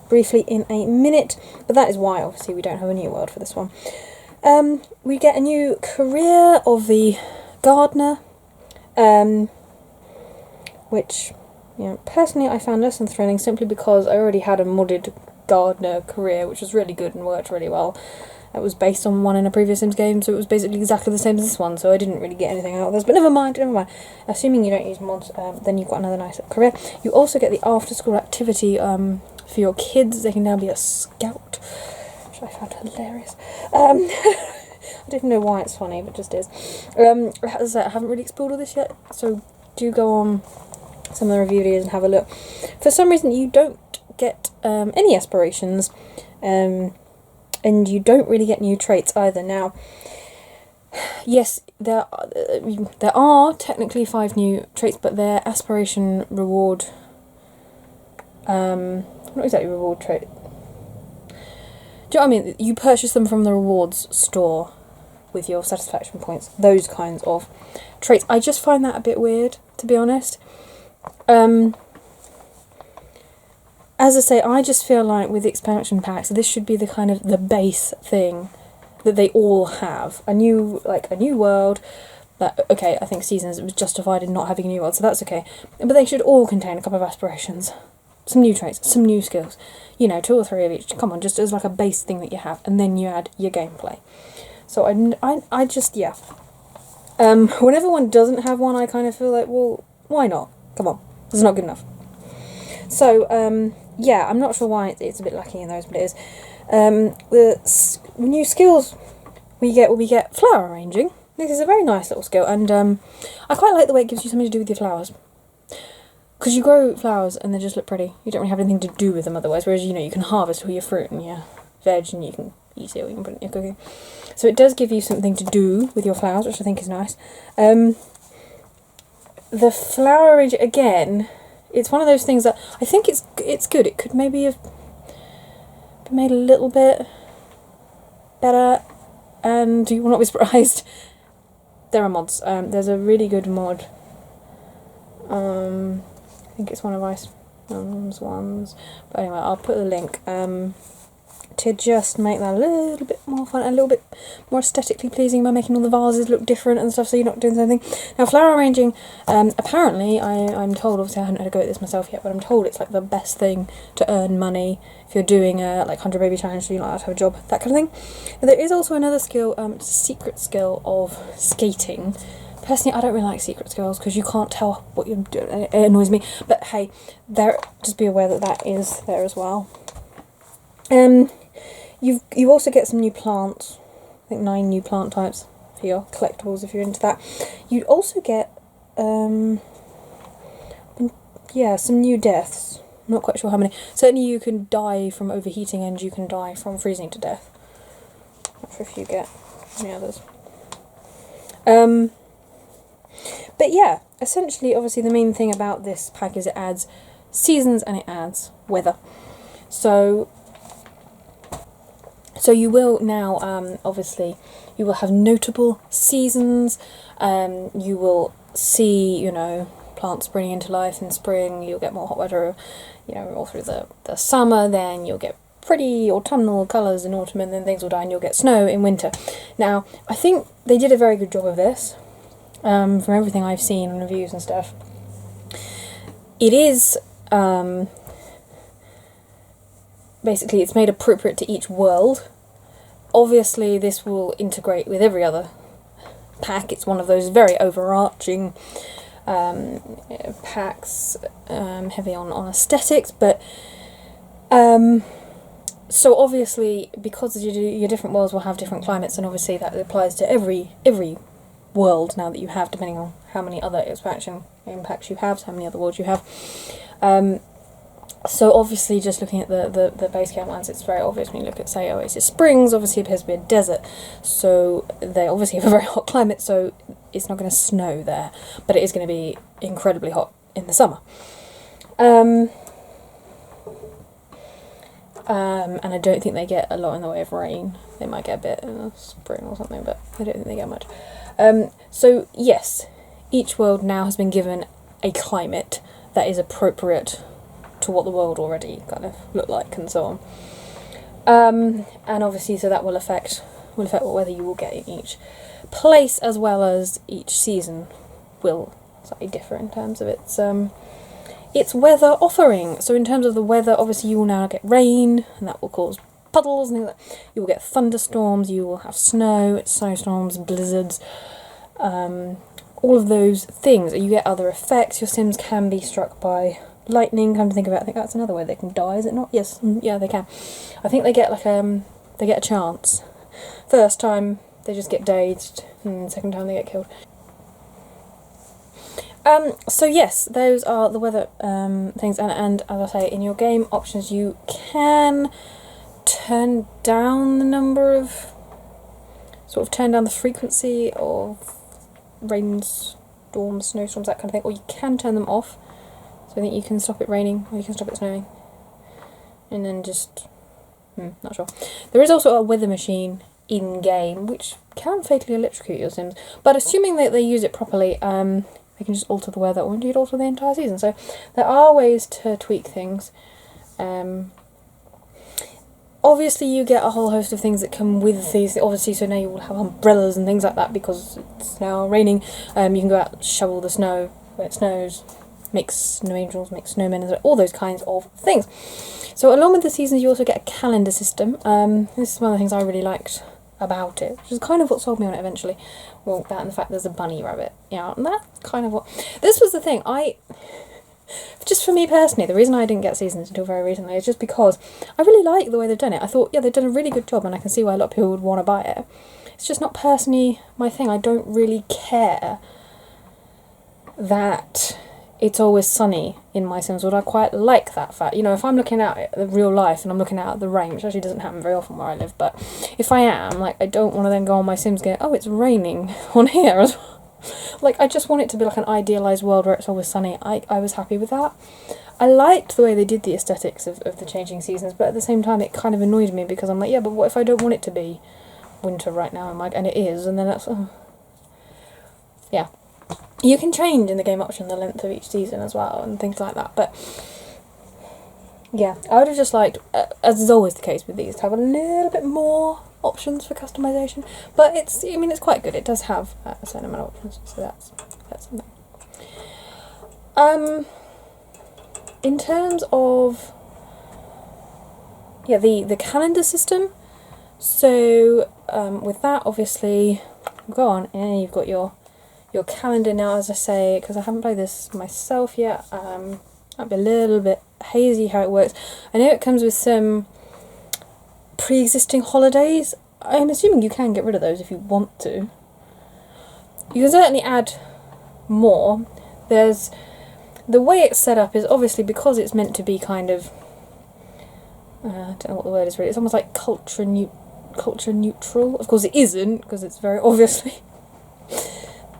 S1: briefly in a minute, but that is why, obviously, we don't have a new world for this one. We get a new career of the gardener, which, you know, personally I found less than thrilling, simply because I already had a modded gardener career, which was really good and worked really well. It was based on one in a previous Sims game, so it was basically exactly the same as this one, so I didn't really get anything out of this, but never mind. Assuming you don't use mods, then you've got another nice career. You also get the after-school activity for your kids. They can now be a scout, which I found hilarious. I don't know why it's funny, but it just is. As I said, I haven't really explored all this yet, so do go on some of the review videos and have a look. For some reason, you don't get any aspirations, and you don't really get new traits either. Now, yes, there are technically 5 new traits, but they're aspiration reward. Not exactly reward trait. Do you know what I mean? You purchase them from the rewards store with your satisfaction points. Those kinds of traits. I just find that a bit weird, to be honest. As I say, I just feel like with the expansion packs, this should be the kind of the base thing that they all have. A new world. That, okay, I think Seasons was justified in not having a new world, so that's okay. But they should all contain a couple of aspirations. Some new traits, some new skills. You know, 2 or 3 of each. Come on, just as like a base thing that you have. And then you add your gameplay. So I just, yeah. Whenever one doesn't have one, I kind of feel like, well, why not? Come on, it's not good enough. So, yeah, I'm not sure why it's a bit lacking in those, but it is. The new skills we get flower arranging. This is a very nice little skill, and I quite like the way it gives you something to do with your flowers. Because you grow flowers and they just look pretty. You don't really have anything to do with them otherwise, whereas, you know, you can harvest all your fruit and your veg and you can eat it or you can put it in your cooking. So it does give you something to do with your flowers, which I think is nice. The flower arranger, again, it's one of those things that I think it's good. It could maybe have been made a little bit better, and you will not be surprised. There are mods. There's a really good mod. I think it's one of Ice Mom's ones. But anyway, I'll put the link to just make that a little bit more fun, a little bit more aesthetically pleasing by making all the vases look different and stuff, so you're not doing something. Now, flower arranging, apparently, I'm told, obviously I haven't had a go at this myself yet, but I'm told it's like the best thing to earn money if you're doing a like 100 baby challenge, so you're not allowed to have a job, that kind of thing. But there is also another skill, it's a secret skill of skating. Personally, I don't really like secret skills because you can't tell what you're doing. It annoys me. But hey, just be aware that is there as well. You also get some new plants. I think 9 new plant types for your collectibles if you're into that. You'd also get some new deaths. I'm not quite sure how many. Certainly you can die from overheating and you can die from freezing to death. Not sure if you get any others. But yeah, essentially, obviously the main thing about this pack is it adds seasons and it adds weather. So you will now, obviously, you will have notable seasons. You will see, you know, plants springing into life in spring. You'll get more hot weather, you know, all through the summer. Then you'll get pretty autumnal colours in autumn, and then things will die and you'll get snow in winter. Now, I think they did a very good job of this, from everything I've seen on reviews and stuff. It is, basically, it's made appropriate to each world. Obviously, this will integrate with every other pack. It's one of those very overarching packs, heavy on aesthetics, but so obviously, because your different worlds will have different climates, and obviously that applies to every world now that you have, depending on how many other expansion impacts you have, so how many other worlds you have. So obviously, just looking at the base game ones, it's very obvious when you look at, say, Oasis Springs. Obviously, it appears to be a desert, so they obviously have a very hot climate, so it's not going to snow there, but it is going to be incredibly hot in the summer. And I don't think they get a lot in the way of rain. They might get a bit in the spring or something, but I don't think they get much. So yes, each world now has been given a climate that is appropriate to what the world already kind of looked like and so on. And obviously, so that will affect what weather you will get in each place, as well as each season will slightly differ in terms of its weather offering. So in terms of the weather, obviously you will now get rain, and that will cause puddles and things like that. You will get thunderstorms, you will have snow, snowstorms, blizzards, all of those things. You get other effects. Your Sims can be struck by lightning. Come to think about it, I think that's another way they can die, is it not? Yes, yeah, they can. I think they get like they get a chance. First time they just get dazed, and second time they get killed. So yes, those are the weather things, and as I say, in your game options you can turn down the number of, turn down the frequency of rainstorms, snowstorms, that kind of thing, or you can turn them off. So I think you can stop it raining, or you can stop it snowing, and then just, not sure. There is also a weather machine in-game, which can fatally electrocute your Sims, but assuming that they use it properly, they can just alter the weather, or indeed alter the entire season. So there are ways to tweak things. Obviously you get a whole host of things that come with these, obviously, so now you will have umbrellas and things like that because it's now raining. You can go out and shovel the snow where it snows, make snow angels, make snowmen, and all those kinds of things. So along with the seasons you also get a calendar system. This is one of the things I really liked about it, which is kind of what sold me on it eventually. Well, that and the fact there's a bunny rabbit, and that's kind of what... This was the thing, just for me personally, the reason I didn't get seasons until very recently is just because I really like the way they've done it. I thought, yeah, they've done a really good job, and I can see why a lot of people would want to buy it. It's just not personally my thing. I don't really care that
S2: It's Always Sunny in my Sims world. I quite like that fact. You know, if I'm looking out at the real life and I'm looking out at the rain, which actually doesn't happen very often where I live, but if I am, like, I don't want to then go on my Sims and go, oh, it's raining on here as well. Like, I just want it to be like an idealised world where it's always sunny. I was happy with that. I liked the way they did the aesthetics of the changing seasons, but at the same time it kind of annoyed me because I'm like, yeah, but what if I don't want it to be winter right now? I'm like, and it is, and then that's... Yeah. You can change in the game option the length of each season as well and things like that, but yeah, I would have just liked, as is always the case with these, to have a little bit more options for customisation, but it's, I mean, it's quite good. It does have a certain amount of options, so that's something. In terms of, yeah, the calendar system, so with that, obviously, go on, and you've got your calendar now, as I say, because I haven't played this myself yet. Might be a little bit hazy how it works. I know it comes with some pre-existing holidays. I'm assuming you can get rid of those if you want to. You can certainly add more. There's... The way it's set up is obviously because it's meant to be kind of... I don't know what the word is really. It's almost like culture neutral. Of course it isn't, because it's very obviously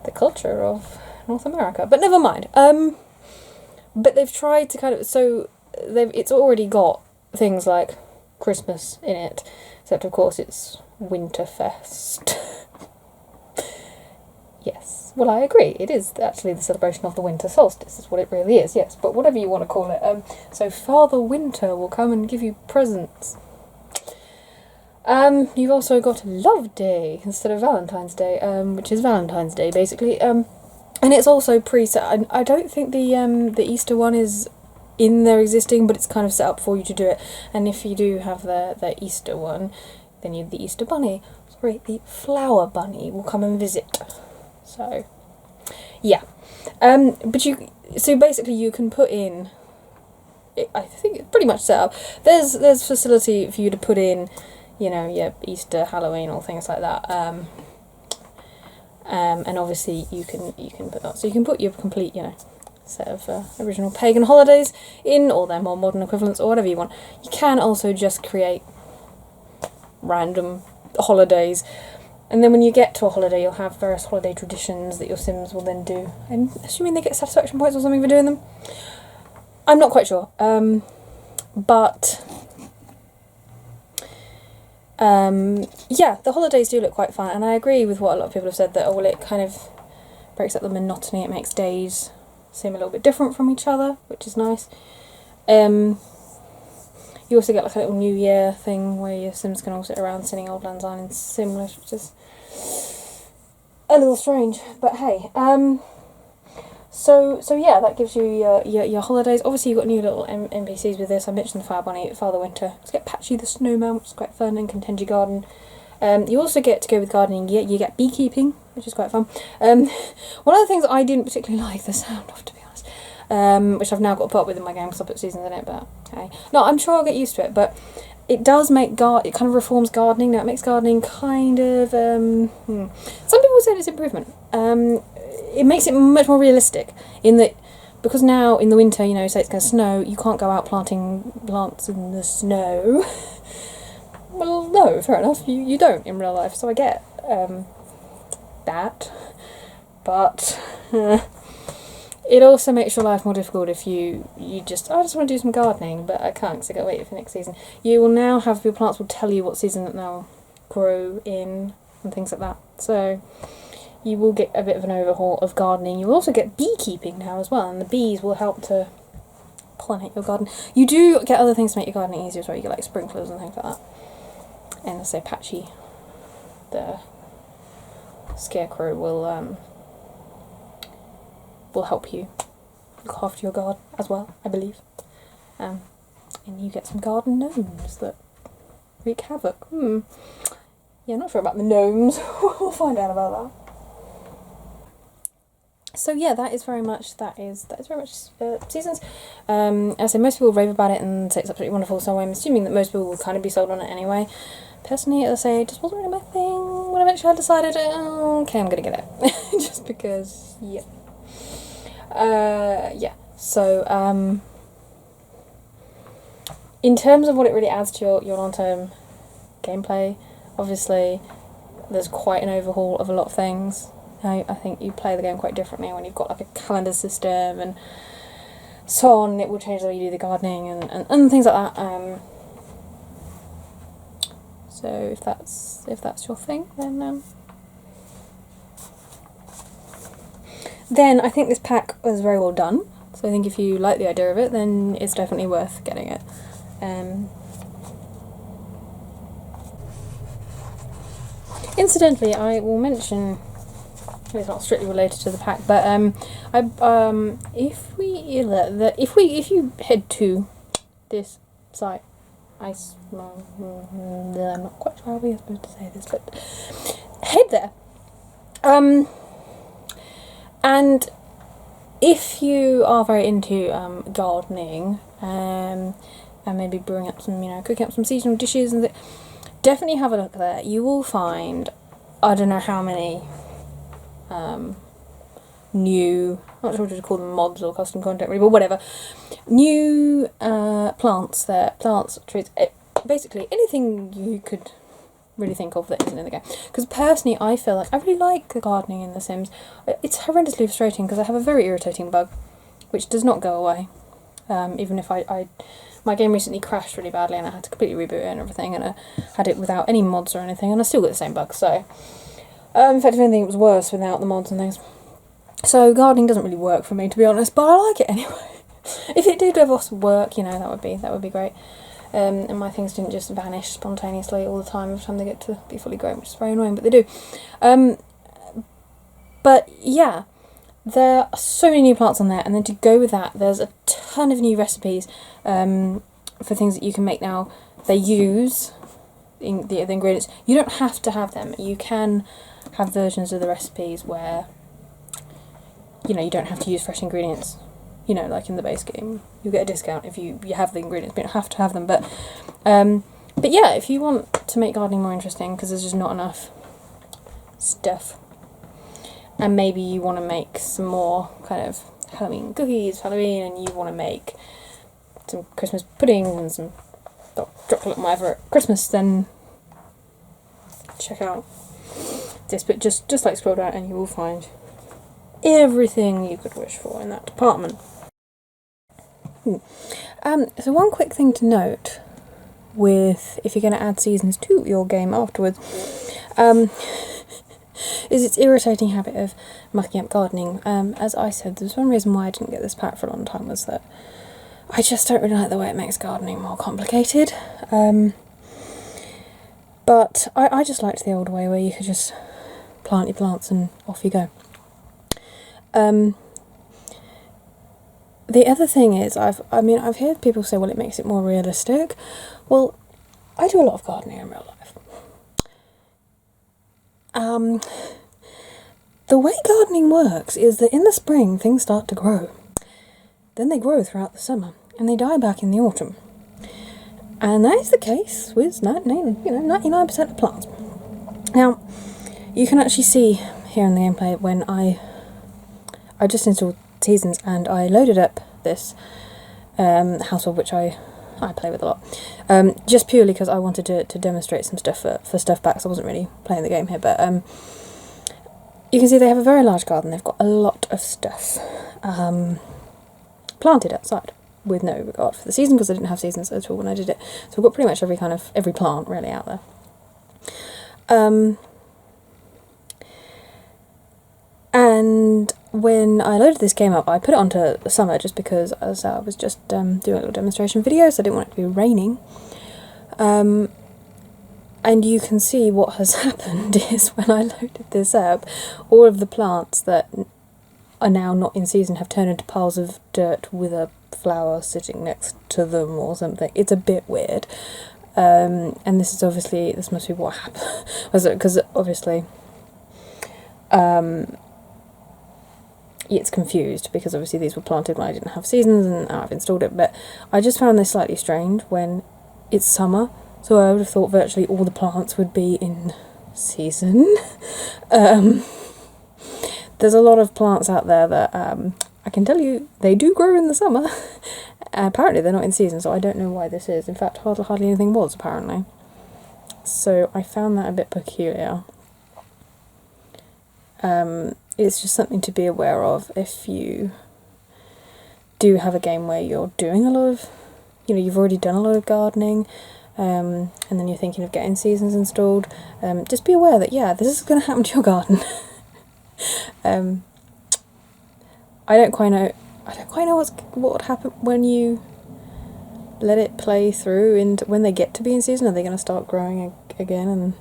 S2: the culture of North America. But never mind. But they've tried to kind of... So it's already got things like Christmas in it. Except of course it's Winterfest. Yes. Well, I agree. It is actually the celebration of the winter solstice, is what it really is, yes. But whatever you want to call it. So Father Winter will come and give you presents. You've also got Love Day instead of Valentine's Day, which is Valentine's Day, basically. And it's also preset. I don't think the Easter one is in there existing, but it's kind of set up for you to do it. And if you do have the Easter one, then the Easter Bunny, the Flower Bunny will come and visit. So, yeah. So basically you can put in, I think it's pretty much set up. There's facility for you to put in, you know, your Easter, Halloween, or things like that. And obviously you can put that. So you can put your complete, you know, set of original pagan holidays in, or their more modern equivalents, or whatever you want. You can also just create random holidays. And then when you get to a holiday, you'll have various holiday traditions that your Sims will then do. I'm assuming they get satisfaction points or something for doing them. I'm not quite sure. Yeah, the holidays do look quite fun. And I agree with what a lot of people have said, that, oh, well, it kind of breaks up the monotony. It makes days seem a little bit different from each other, which is nice. You also get like a little New Year thing where your Sims can all sit around singing Old Lang Syne in Simlish, which is a little strange, but hey. So yeah, that gives you your holidays. Obviously you've got new little NPCs with this. I mentioned the Fire Bunny, Father Winter. Let's get Patchy the Snowman, which is quite fun, and Contend Your Garden. You also get to go with gardening. You get beekeeping, which is quite fun. One of the things I didn't particularly like the sound of, to be honest, which I've now got to put up with in my game because I put seasons in it, but okay. No, I'm sure I'll get used to it, but it does make it kind of reforms gardening. Now, it makes gardening kind of, some people say it's improvement. It makes it much more realistic in that, because now in the winter, you know, say it's going to snow, you can't go out planting plants in the snow. Well, no, fair enough, you don't in real life, so I get that, but it also makes your life more difficult if you just, I just want to do some gardening, but I can't because I got to wait for next season. You will now have, your plants will tell you what season that they'll grow in and things like that, so you will get a bit of an overhaul of gardening. You'll also get beekeeping now as well, and the bees will help to pollinate your garden. You do get other things to make your gardening easier as well. You get like sprinklers and things like that. And so Patchy, the scarecrow, will help you look after your garden as well, I believe. And you get some garden gnomes that wreak havoc. Yeah, not sure about the gnomes. We'll find out about that. So yeah, that is very much seasons. As I say, most people rave about it and say it's absolutely wonderful, so I'm assuming that most people will kind of be sold on it anyway. Personally, as I say, it just wasn't really my thing. When eventually I decided, okay, I'm gonna get it. Just because, yeah. Yeah, so in terms of what it really adds to your long-term gameplay, obviously there's quite an overhaul of a lot of things. I think you play the game quite differently when you've got like a calendar system and so on. It will change the way you do the gardening and things like that. So if that's your thing, then I think this pack was very well done. So I think if you like the idea of it, then it's definitely worth getting it. Incidentally, I will mention, it's not strictly related to the pack, but if you head to this site, I'm not quite sure how we're supposed to say this, but head there. And if you are very into gardening, and maybe brewing up some, cooking up some seasonal dishes and definitely have a look there. You will find, I don't know how many new, I'm not sure what to call them, mods or custom content really, but whatever, new plants there, plants, trees, basically anything you could really think of that isn't in the game. Because personally, I feel like I really like the gardening in The Sims. It's horrendously frustrating because I have a very irritating bug, which does not go away. Even if my game recently crashed really badly and I had to completely reboot it and everything, and I had it without any mods or anything, and I still got the same bug. So, in fact, if anything, it was worse without the mods and things. So gardening doesn't really work for me, to be honest, but I like it anyway. If it did ever work, that would be great. And my things didn't just vanish spontaneously all the time every time they get to be fully grown, which is very annoying, but they do. But yeah, there are so many new plants on there, and then to go with that, there's a ton of new recipes for things that you can make now. They use the ingredients. You don't have to have them. You can have versions of the recipes where you don't have to use fresh ingredients. Like in the base game, you get a discount if you have the ingredients, but you don't have to have them. But yeah, if you want to make gardening more interesting, because there's just not enough stuff, and maybe you want to make some more kind of Halloween cookies, and you want to make some Christmas puddings and some chocolate and whatever at Christmas, then check out this. But just like scroll down and you will find everything you could wish for in that department. So one quick thing to note with if you're going to add seasons to your game afterwards is its irritating habit of mucking up gardening. As I said, there's one reason why I didn't get this pack for a long time was that I just don't really like the way it makes gardening more complicated. But I just liked the old way where you could just plant your plants and off you go. The other thing is, I've heard people say, well, it makes it more realistic. Well, I do a lot of gardening in real life. The way gardening works is that in the spring things start to grow. Then they grow throughout the summer, and they die back in the autumn. And that is the case with 99% of plants. Now, you can actually see here in the gameplay when I just installed Seasons and I loaded up this household, which I play with a lot, just purely because I wanted to demonstrate some stuff for stuff packs. I wasn't really playing the game here, but you can see they have a very large garden. They've got a lot of stuff planted outside with no regard for the season, because I didn't have seasons at all when I did it. So we've got pretty much every plant really out there. And when I loaded this game up, I put it onto summer just because as I was just doing a little demonstration video, so I didn't want it to be raining. And you can see what has happened is when I loaded this up, all of the plants that are now not in season have turned into piles of dirt with a flower sitting next to them or something. It's a bit weird. And this must be what happened. Because obviously it's confused, because obviously these were planted when I didn't have seasons and now I've installed it, but I just found this slightly strange when it's summer, so I would have thought virtually all the plants would be in season. There's a lot of plants out there that I can tell you they do grow in the summer. Apparently they're not in season, so I don't know why this is. In fact, hardly anything was, apparently. So I found that a bit peculiar. It's just something to be aware of if you do have a game where you're doing a lot of, you've already done a lot of gardening, and then you're thinking of getting seasons installed. Just be aware that, yeah, this is going to happen to your garden. I don't quite know what would happen when you let it play through, and when they get to be in season, are they going to start growing again, and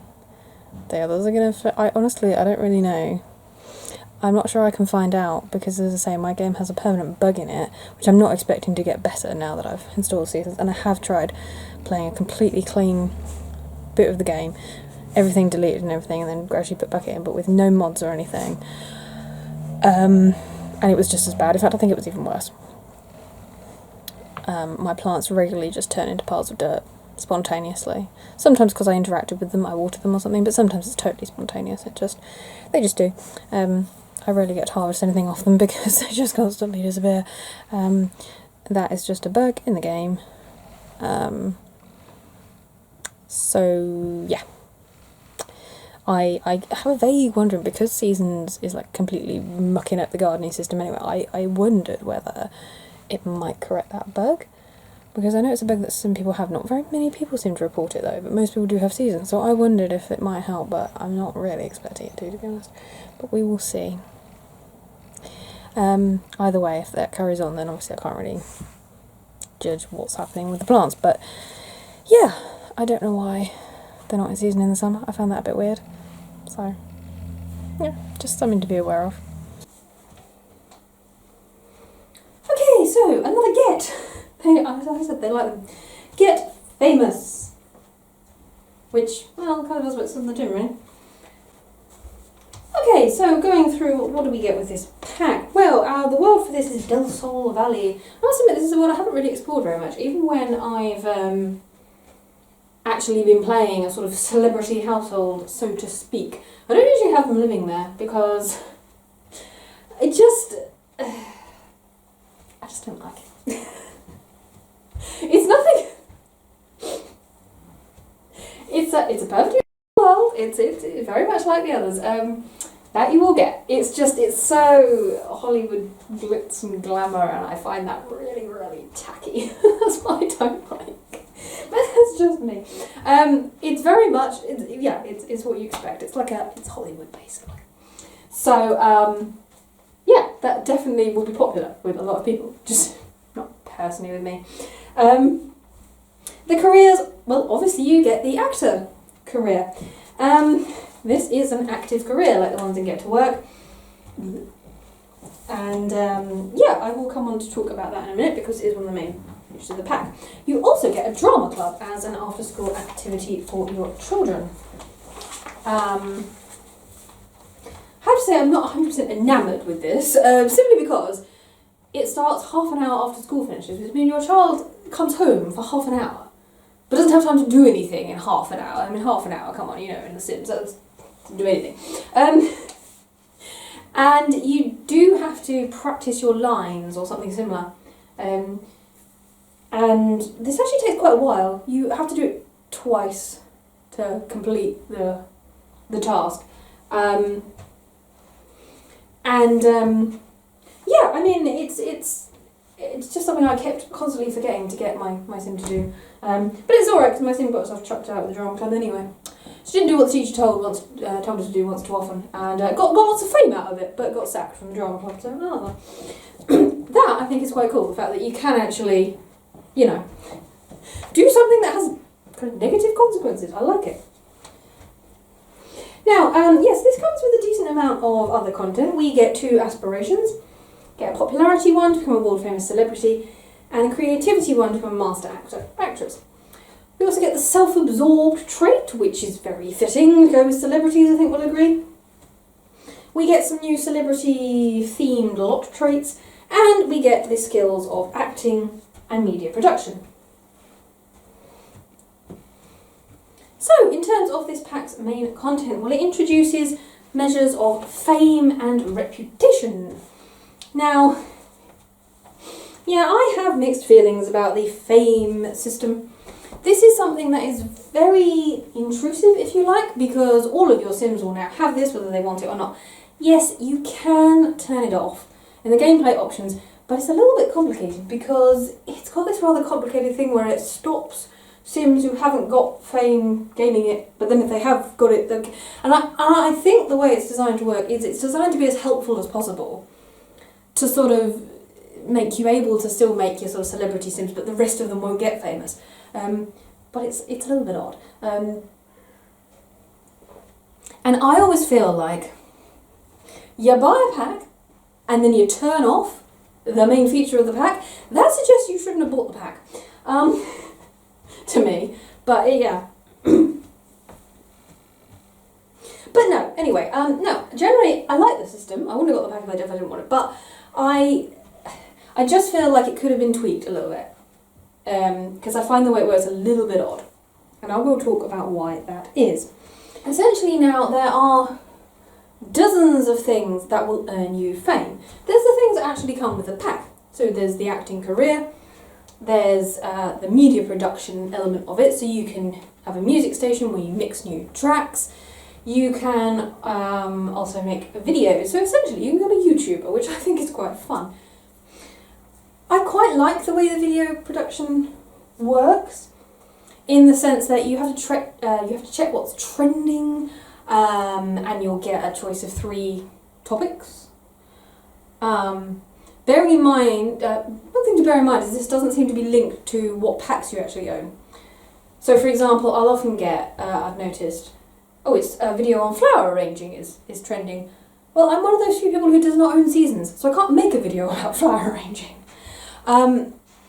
S2: the others are going to... I don't really know. I'm not sure I can find out, because as I say, my game has a permanent bug in it, which I'm not expecting to get better now that I've installed seasons, and I have tried playing a completely clean bit of the game, everything deleted and everything, and then gradually put back in, but with no mods or anything. And it was just as bad. In fact, I think it was even worse. My plants regularly just turn into piles of dirt spontaneously. Sometimes because I interacted with them, I watered them or something, but sometimes it's totally spontaneous. They just do. I rarely get to harvest anything off them because they just constantly disappear. That is just a bug in the game. So yeah. I have a vague wondering, because Seasons is like completely mucking up the gardening system anyway, I wondered whether it might correct that bug, because I know it's a bug that some people have. Not very many people seem to report it though, but most people do have Seasons, so I wondered if it might help, but I'm not really expecting it to be honest, but we will see. Either way, if that carries on, then obviously I can't really judge what's happening with the plants, but yeah, I don't know why they're not in season in the summer. I found that a bit weird. So, yeah, just something to be aware of.
S1: Okay, so another get. As I said, they like them. Get famous. Which, well, kind of does what some of them do, really. Okay, so going through, what do we get with this pack? Well, the world for this is Del Sol Valley. I must admit, this is a world I haven't really explored very much, even when I've actually been playing a sort of celebrity household, so to speak. I don't usually have them living there because I just don't like it. It's nothing. It's a perfectly world. It's very much like the others. That you will get. It's so Hollywood glitz and glamour, and I find that really, really tacky. That's what I don't like. But that's just me. It's very much, it's what you expect. It's Hollywood basically. So, yeah, that definitely will be popular with a lot of people, just not personally with me. The careers, well, obviously you get the actor career. This is an active career, like the ones in Get to Work. And, yeah, I will come on to talk about that in a minute, because it is one of the main features of the pack. You also get a drama club as an after-school activity for your children. I have to say I'm not 100% enamoured with this, simply because it starts half an hour after school finishes, which means your child comes home for half an hour, but doesn't have time to do anything in half an hour. I mean, half an hour, come on, in The Sims, that doesn't do anything. And you do have to practice your lines or something similar. And this actually takes quite a while. You have to do it twice to complete the task. Yeah, I mean, it's just something I kept constantly forgetting to get my sim to do. But it's alright, because my sim got herself chucked out with the drama club anyway. She didn't do what the teacher told her to do once too often, and got lots of fame out of it, but got sacked from the drama club, so that I think is quite cool, the fact that you can actually, do something that has kind of negative consequences. I like it. Now, yes, this comes with a decent amount of other content. We get 2 aspirations, get a popularity one to become a world-famous celebrity, and a creativity one to become a master actor, actress. We also get the self-absorbed trait, which is very fitting to go with celebrities, I think we'll agree. We get some new celebrity-themed lot traits, and we get the skills of acting and media production. So, in terms of this pack's main content, well, it introduces measures of fame and reputation. Now, Yeah, I have mixed feelings about the fame system. This is something that is very intrusive, if you like, because all of your Sims will now have this, whether they want it or not. Yes, you can turn it off in the gameplay options, but it's a little bit complicated because it's got this rather complicated thing where it stops Sims who haven't got fame gaining it, but then if they have got it, and I think the way it's designed to work is it's designed to be as helpful as possible to sort of make you able to still make your sort of celebrity Sims, but the rest of them won't get famous. But it's a little bit odd. And I always feel like you buy a pack and then you turn off the main feature of the pack. That suggests you shouldn't have bought the pack. To me. But yeah. But no, anyway, no, generally I like the system. I wouldn't have got the pack if I didn't want it, but I just feel like it could have been tweaked a little bit. Because I find the way it works a little bit odd. And I will talk about why that is. Essentially now there are dozens of things that will earn you fame. There's the things that actually come with the pack. So there's the acting career, there's the media production element of it, so you can have a music station where you mix new tracks. You can also make videos, so essentially you can become a YouTuber, which I think is quite fun. I quite like the way the video production works, in the sense that you have to check what's trending, and you'll get a choice of 3 topics. Bearing in mind, one thing to bear in mind is this doesn't seem to be linked to what packs you actually own. So for example, I'll often get, I've noticed, oh, it's a video on flower arranging is trending. Well, I'm one of those few people who does not own seasons, so I can't make a video about flower arranging.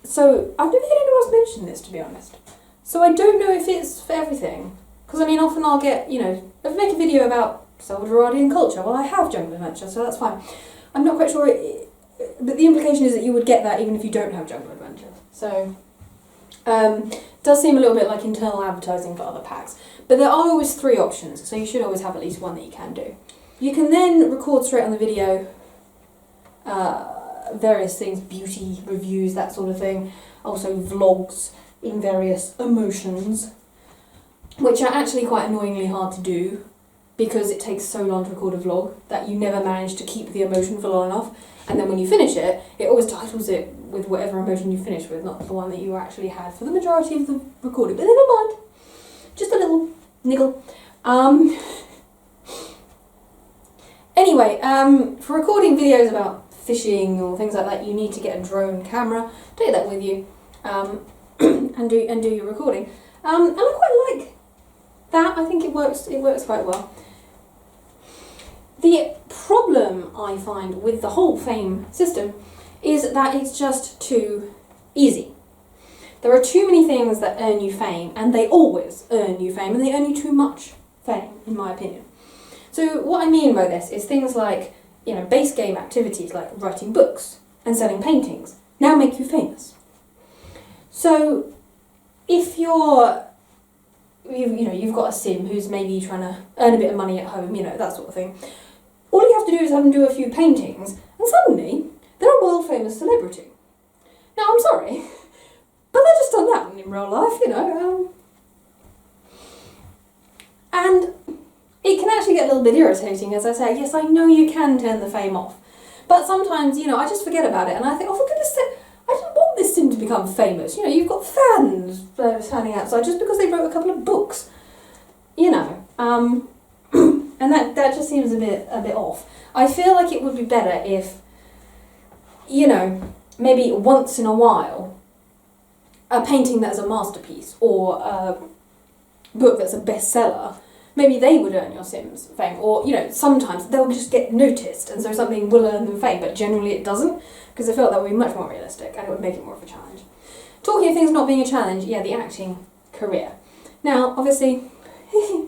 S1: So I've never heard anyone else mention this, to be honest. So I don't know if it's for everything. Because I mean, often I'll get, if I make a video about Salvadorian culture, well, I have Jungle Adventure, so that's fine. I'm not quite sure, but the implication is that you would get that even if you don't have Jungle Adventure. So, it does seem a little bit like internal advertising for other packs. But there are always 3 options, so you should always have at least one that you can do. You can then record straight on the video various things, beauty reviews, that sort of thing. Also vlogs in various emotions, which are actually quite annoyingly hard to do because it takes so long to record a vlog that you never manage to keep the emotion for long enough. And then when you finish it, it always titles it with whatever emotion you finish with, not the one that you actually had for the majority of the recording. But never mind. Just a little niggle. Anyway, for recording videos about fishing or things like that, you need to get a drone camera. Take that with you, and do your recording. And I quite like that. I think it works quite well. The problem I find with the whole fame system is that it's just too easy. There are too many things that earn you fame, and they always earn you fame, and they earn you too much fame, in my opinion. So what I mean by this is things like, base game activities like writing books and selling paintings now make you famous. So if you've got a sim who's maybe trying to earn a bit of money at home, that sort of thing, all you have to do is have them do a few paintings, and suddenly they're a world famous celebrity. Now, I'm sorry, but they've just done that in real life, and it can actually get a little bit irritating, as I say. Yes, I know you can turn the fame off, but sometimes, I just forget about it, and I think, oh, for goodness sake, I didn't want this sim to become famous. You've got fans standing outside just because they wrote a couple of books, and that just seems a bit off. I feel like it would be better if, maybe once in a while, a painting that's a masterpiece or a book that's a bestseller, maybe they would earn your Sims fame, or sometimes they'll just get noticed, and so something will earn them fame, but generally it doesn't, because I felt that would be much more realistic and it would make it more of a challenge. Talking of things not being a challenge, yeah, the acting career. Now, obviously, I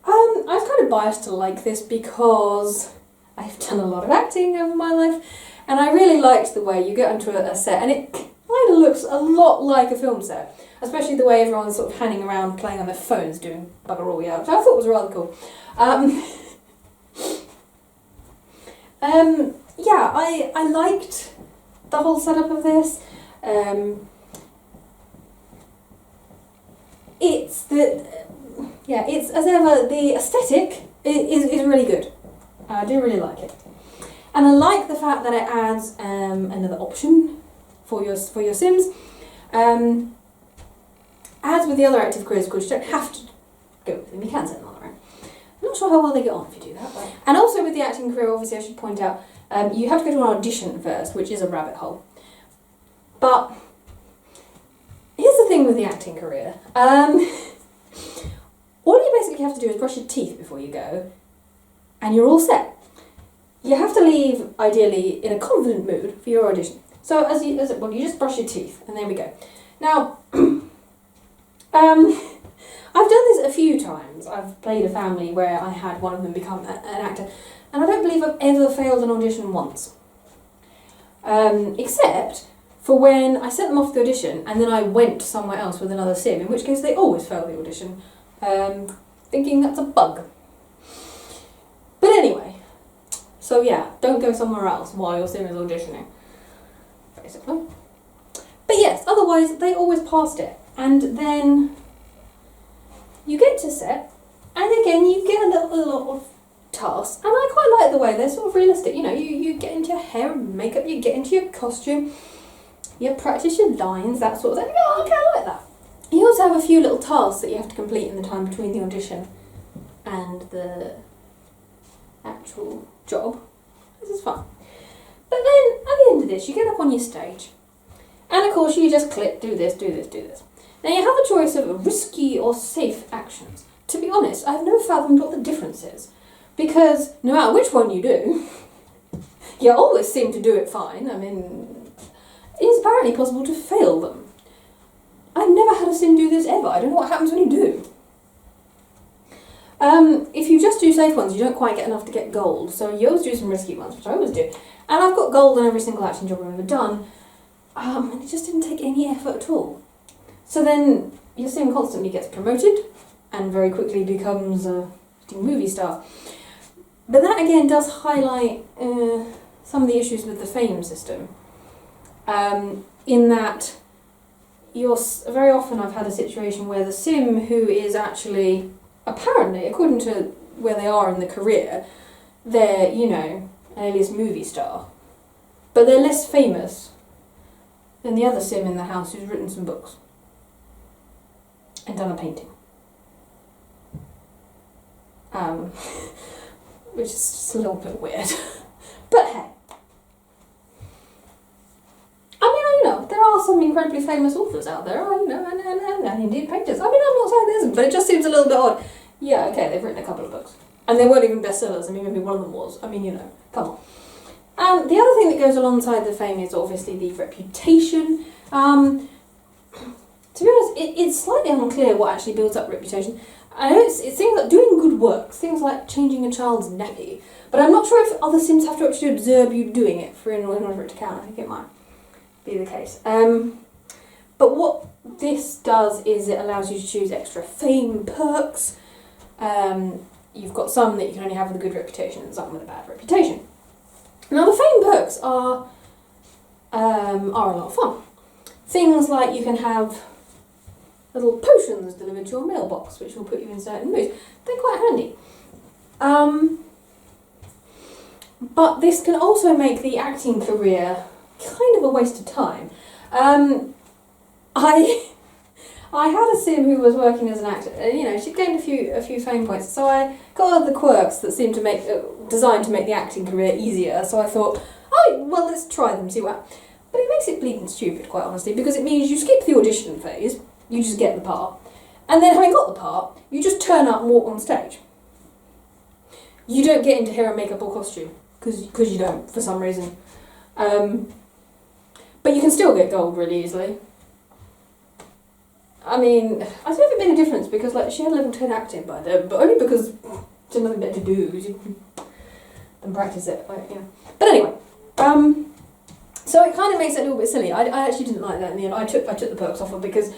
S1: was kind of biased to like this because I've done a lot of acting over my life, and I really liked the way you get onto a set, and it kind of looks a lot like a film set. Especially the way everyone's sort of hanging around playing on their phones doing bugger all, which I thought was rather cool. Yeah, I liked the whole setup of this. It's as ever, the aesthetic is really good. I do really like it. And I like the fact that it adds another option for your Sims. As with the other active careers, of course, you don't have to go with them. You can set them on their own. I'm not sure how well they get on if you do that. But. And also with the acting career, obviously, I should point out, you have to go to an audition first, which is a rabbit hole. But here's the thing with the acting career. All you basically have to do is brush your teeth before you go, and you're all set. You have to leave, ideally, in a confident mood for your audition. So you just brush your teeth, and there we go. Now, I've done this a few times. I've played a family where I had one of them become an actor, and I don't believe I've ever failed an audition once. Except for when I sent them off the audition, and then I went somewhere else with another sim, in which case they always fail the audition, thinking that's a bug. But anyway, so yeah, don't go somewhere else while your sim is auditioning, basically. But yes, otherwise they always passed it. And then you get to set, and again you get a lot of tasks, and I quite like the way they're sort of realistic. You know, you get into your hair and makeup, you get into your costume, you practice your lines, that sort of thing. Oh, okay, I like that. You also have a few little tasks that you have to complete in the time between the audition and the actual job. This is fun. But then, at the end of this, you get up on your stage, and of course you just click, do this, do this, do this. Now you have a choice of risky or safe actions. To be honest, I've never fathomed what the difference is, because no matter which one you do, you always seem to do it fine. I mean, it is apparently possible to fail them. I've never had a sim do this ever. I don't know what happens when you do. If you just do safe ones, you don't quite get enough to get gold, so you always do some risky ones, which I always do. And I've got gold on every single action job I've ever done, and it just didn't take any effort at all. So then your sim constantly gets promoted, and very quickly becomes a movie star. But that again does highlight some of the issues with the fame system, in that very often I've had a situation where the sim who is actually, apparently, according to where they are in the career, they're, you know, an A-list movie star, but they're less famous than the other sim in the house who's written some books and done a painting. Which is just a little bit weird. But hey. I mean, you know, there are some incredibly famous authors out there, you know, and Indian painters. I mean, I'm not saying there isn't, but it just seems a little bit odd. Yeah, okay, they've written a couple of books. And they weren't even bestsellers. I mean, maybe one of them was. I mean, you know, come on. The other thing that goes alongside the fame is obviously the reputation. To be honest, it's slightly unclear what actually builds up reputation. I know it's things like doing good work, things like changing a child's nappy, but I'm not sure if other sims have to actually observe you doing it in order for it to count. I think it might be the case. But what this does is it allows you to choose extra fame perks. You've got some that you can only have with a good reputation and some with a bad reputation. Now the fame perks are a lot of fun. Things like you can have little potions delivered to your mailbox, which will put you in certain moods. They're quite handy. But this can also make the acting career kind of a waste of time. I had a sim who was working as an actor, and you know, she'd gained a few fame points, so I got other quirks that seemed to make designed to make the acting career easier. So I thought, oh well, let's try them, see what. But it makes it bleeding stupid, quite honestly, because it means you skip the audition phase. You just get the part, and then having got the part, you just turn up and walk on stage. You don't get into hair and makeup or costume, because you don't, for some reason. But you can still get gold really easily. I mean, I don't know if it made a difference, because like she had level 10 acting by then, but only because she had nothing better to do than practice it, like, you know. But anyway, so it kind of makes it a little bit silly. I actually didn't like that in the end. I took the perks off her because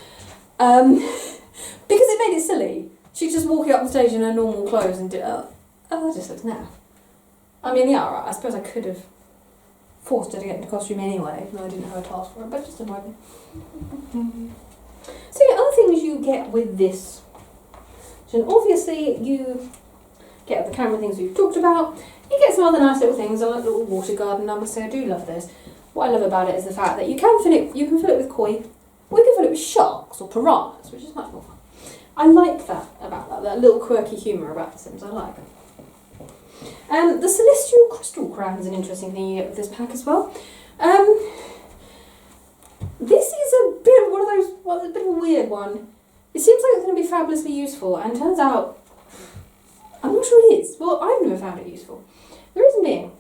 S1: it made it silly. She'd just walk out on stage in her normal clothes and do, that just looks naff. I mean, yeah, alright, I suppose I could have forced her to get into costume anyway, even though I didn't have a task for it, but it just annoyed me. So yeah, other things you get with this. So obviously you get the camera things we've talked about. You get some other nice little things, like little water garden numbers, so I do love this. What I love about it is the fact that you can fill it with koi, or you can fill it with sharks or piranhas, which is much more fun. I like that about that little quirky humour about The Sims, I like it. The Celestial Crystal Crown is an interesting thing you get with this pack as well. This is a bit of a bit of a weird one. It seems like it's going to be fabulously useful, and turns out, I'm not sure it is. Well, I've never found it useful. The reason being,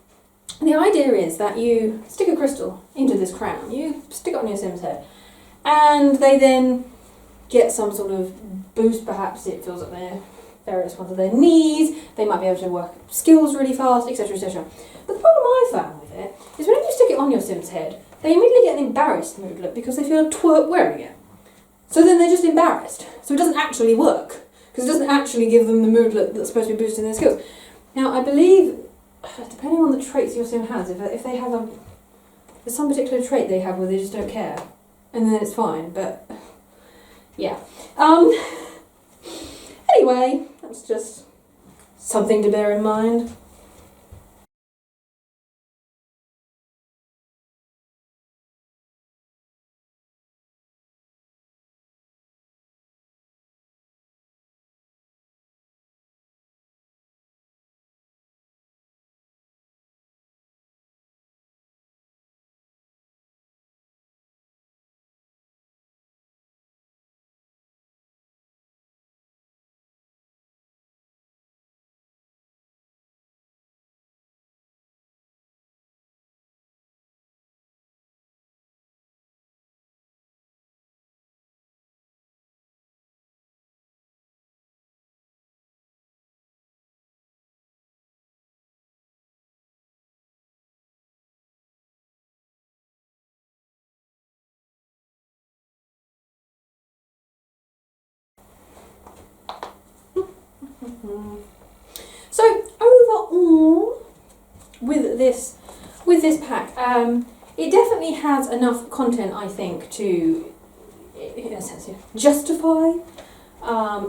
S1: the idea is that you stick a crystal into this crown, you stick it on your Sim's head, and they then get some sort of boost, perhaps it fills up their various ones of their needs, they might be able to work skills really fast, etc, etc. But the problem I found with it is whenever you stick it on your Sim's head, they immediately get an embarrassed mood look because they feel a twerp wearing it. So then they're just embarrassed. So it doesn't actually work, because it doesn't actually give them the mood look that's supposed to be boosting their skills. Now, I believe, depending on the traits your Sim has, if they have there's some particular trait they have where they just don't care, and then it's fine, but yeah. Anyway, that's just something to bear in mind. So overall, with this pack, it definitely has enough content, I think, to, in a sense, justify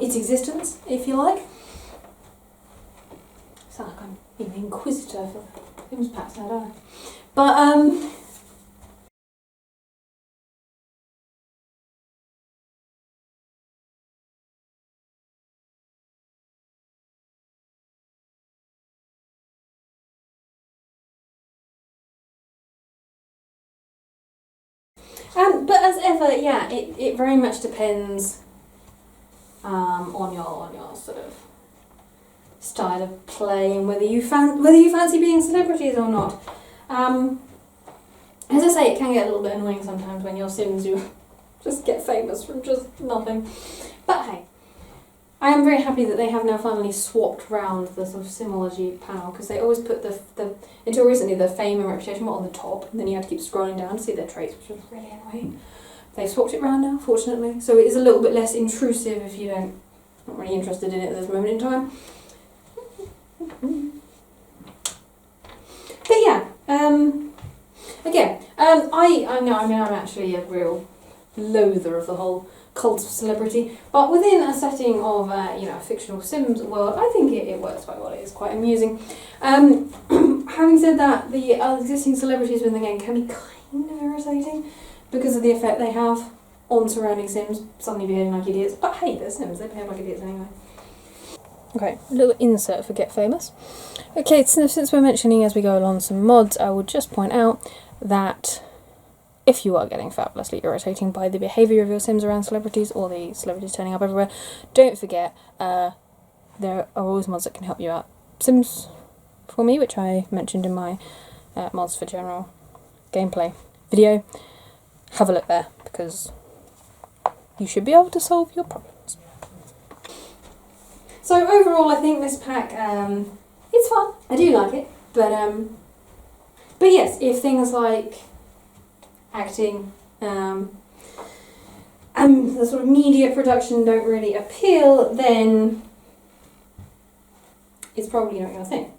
S1: its existence, if you like. Sound like I'm being an inquisitor for Sims packs now, don't I? But but as ever, yeah, it very much depends on your sort of style of play and whether you fancy being celebrities or not. As I say, it can get a little bit annoying sometimes when your Sims you just get famous from just nothing. But hey, I am very happy that they have now finally swapped round the sort of Simology panel, because they always put the until recently the fame and reputation were on the top, and then you had to keep scrolling down to see their traits, which was really annoying. They've swapped it round now, fortunately, so it is a little bit less intrusive if you not really interested in it at this moment in time. But yeah, again, I know, I'm actually a real loather of the whole cult of celebrity, but within a setting of a fictional Sims world, I think it works quite well. It is quite amusing. Having said that, the existing celebrities within the game can be kind of irritating because of the effect they have on surrounding Sims suddenly behaving like idiots. But hey, they're Sims; they behave like idiots anyway.
S2: Okay, a little insert for Get Famous. Okay, since we're mentioning as we go along some mods, I would just point out that if you are getting fabulously irritating by the behaviour of your Sims around celebrities, or the celebrities turning up everywhere, don't forget there are always mods that can help you out. Sims4, which I mentioned in my mods for general gameplay video. Have a look there, because you should be able to solve your problems.
S1: So overall, I think this pack, it's fun. I do like it, but yes, if things like acting and the sort of media production don't really appeal, then it's probably not your thing.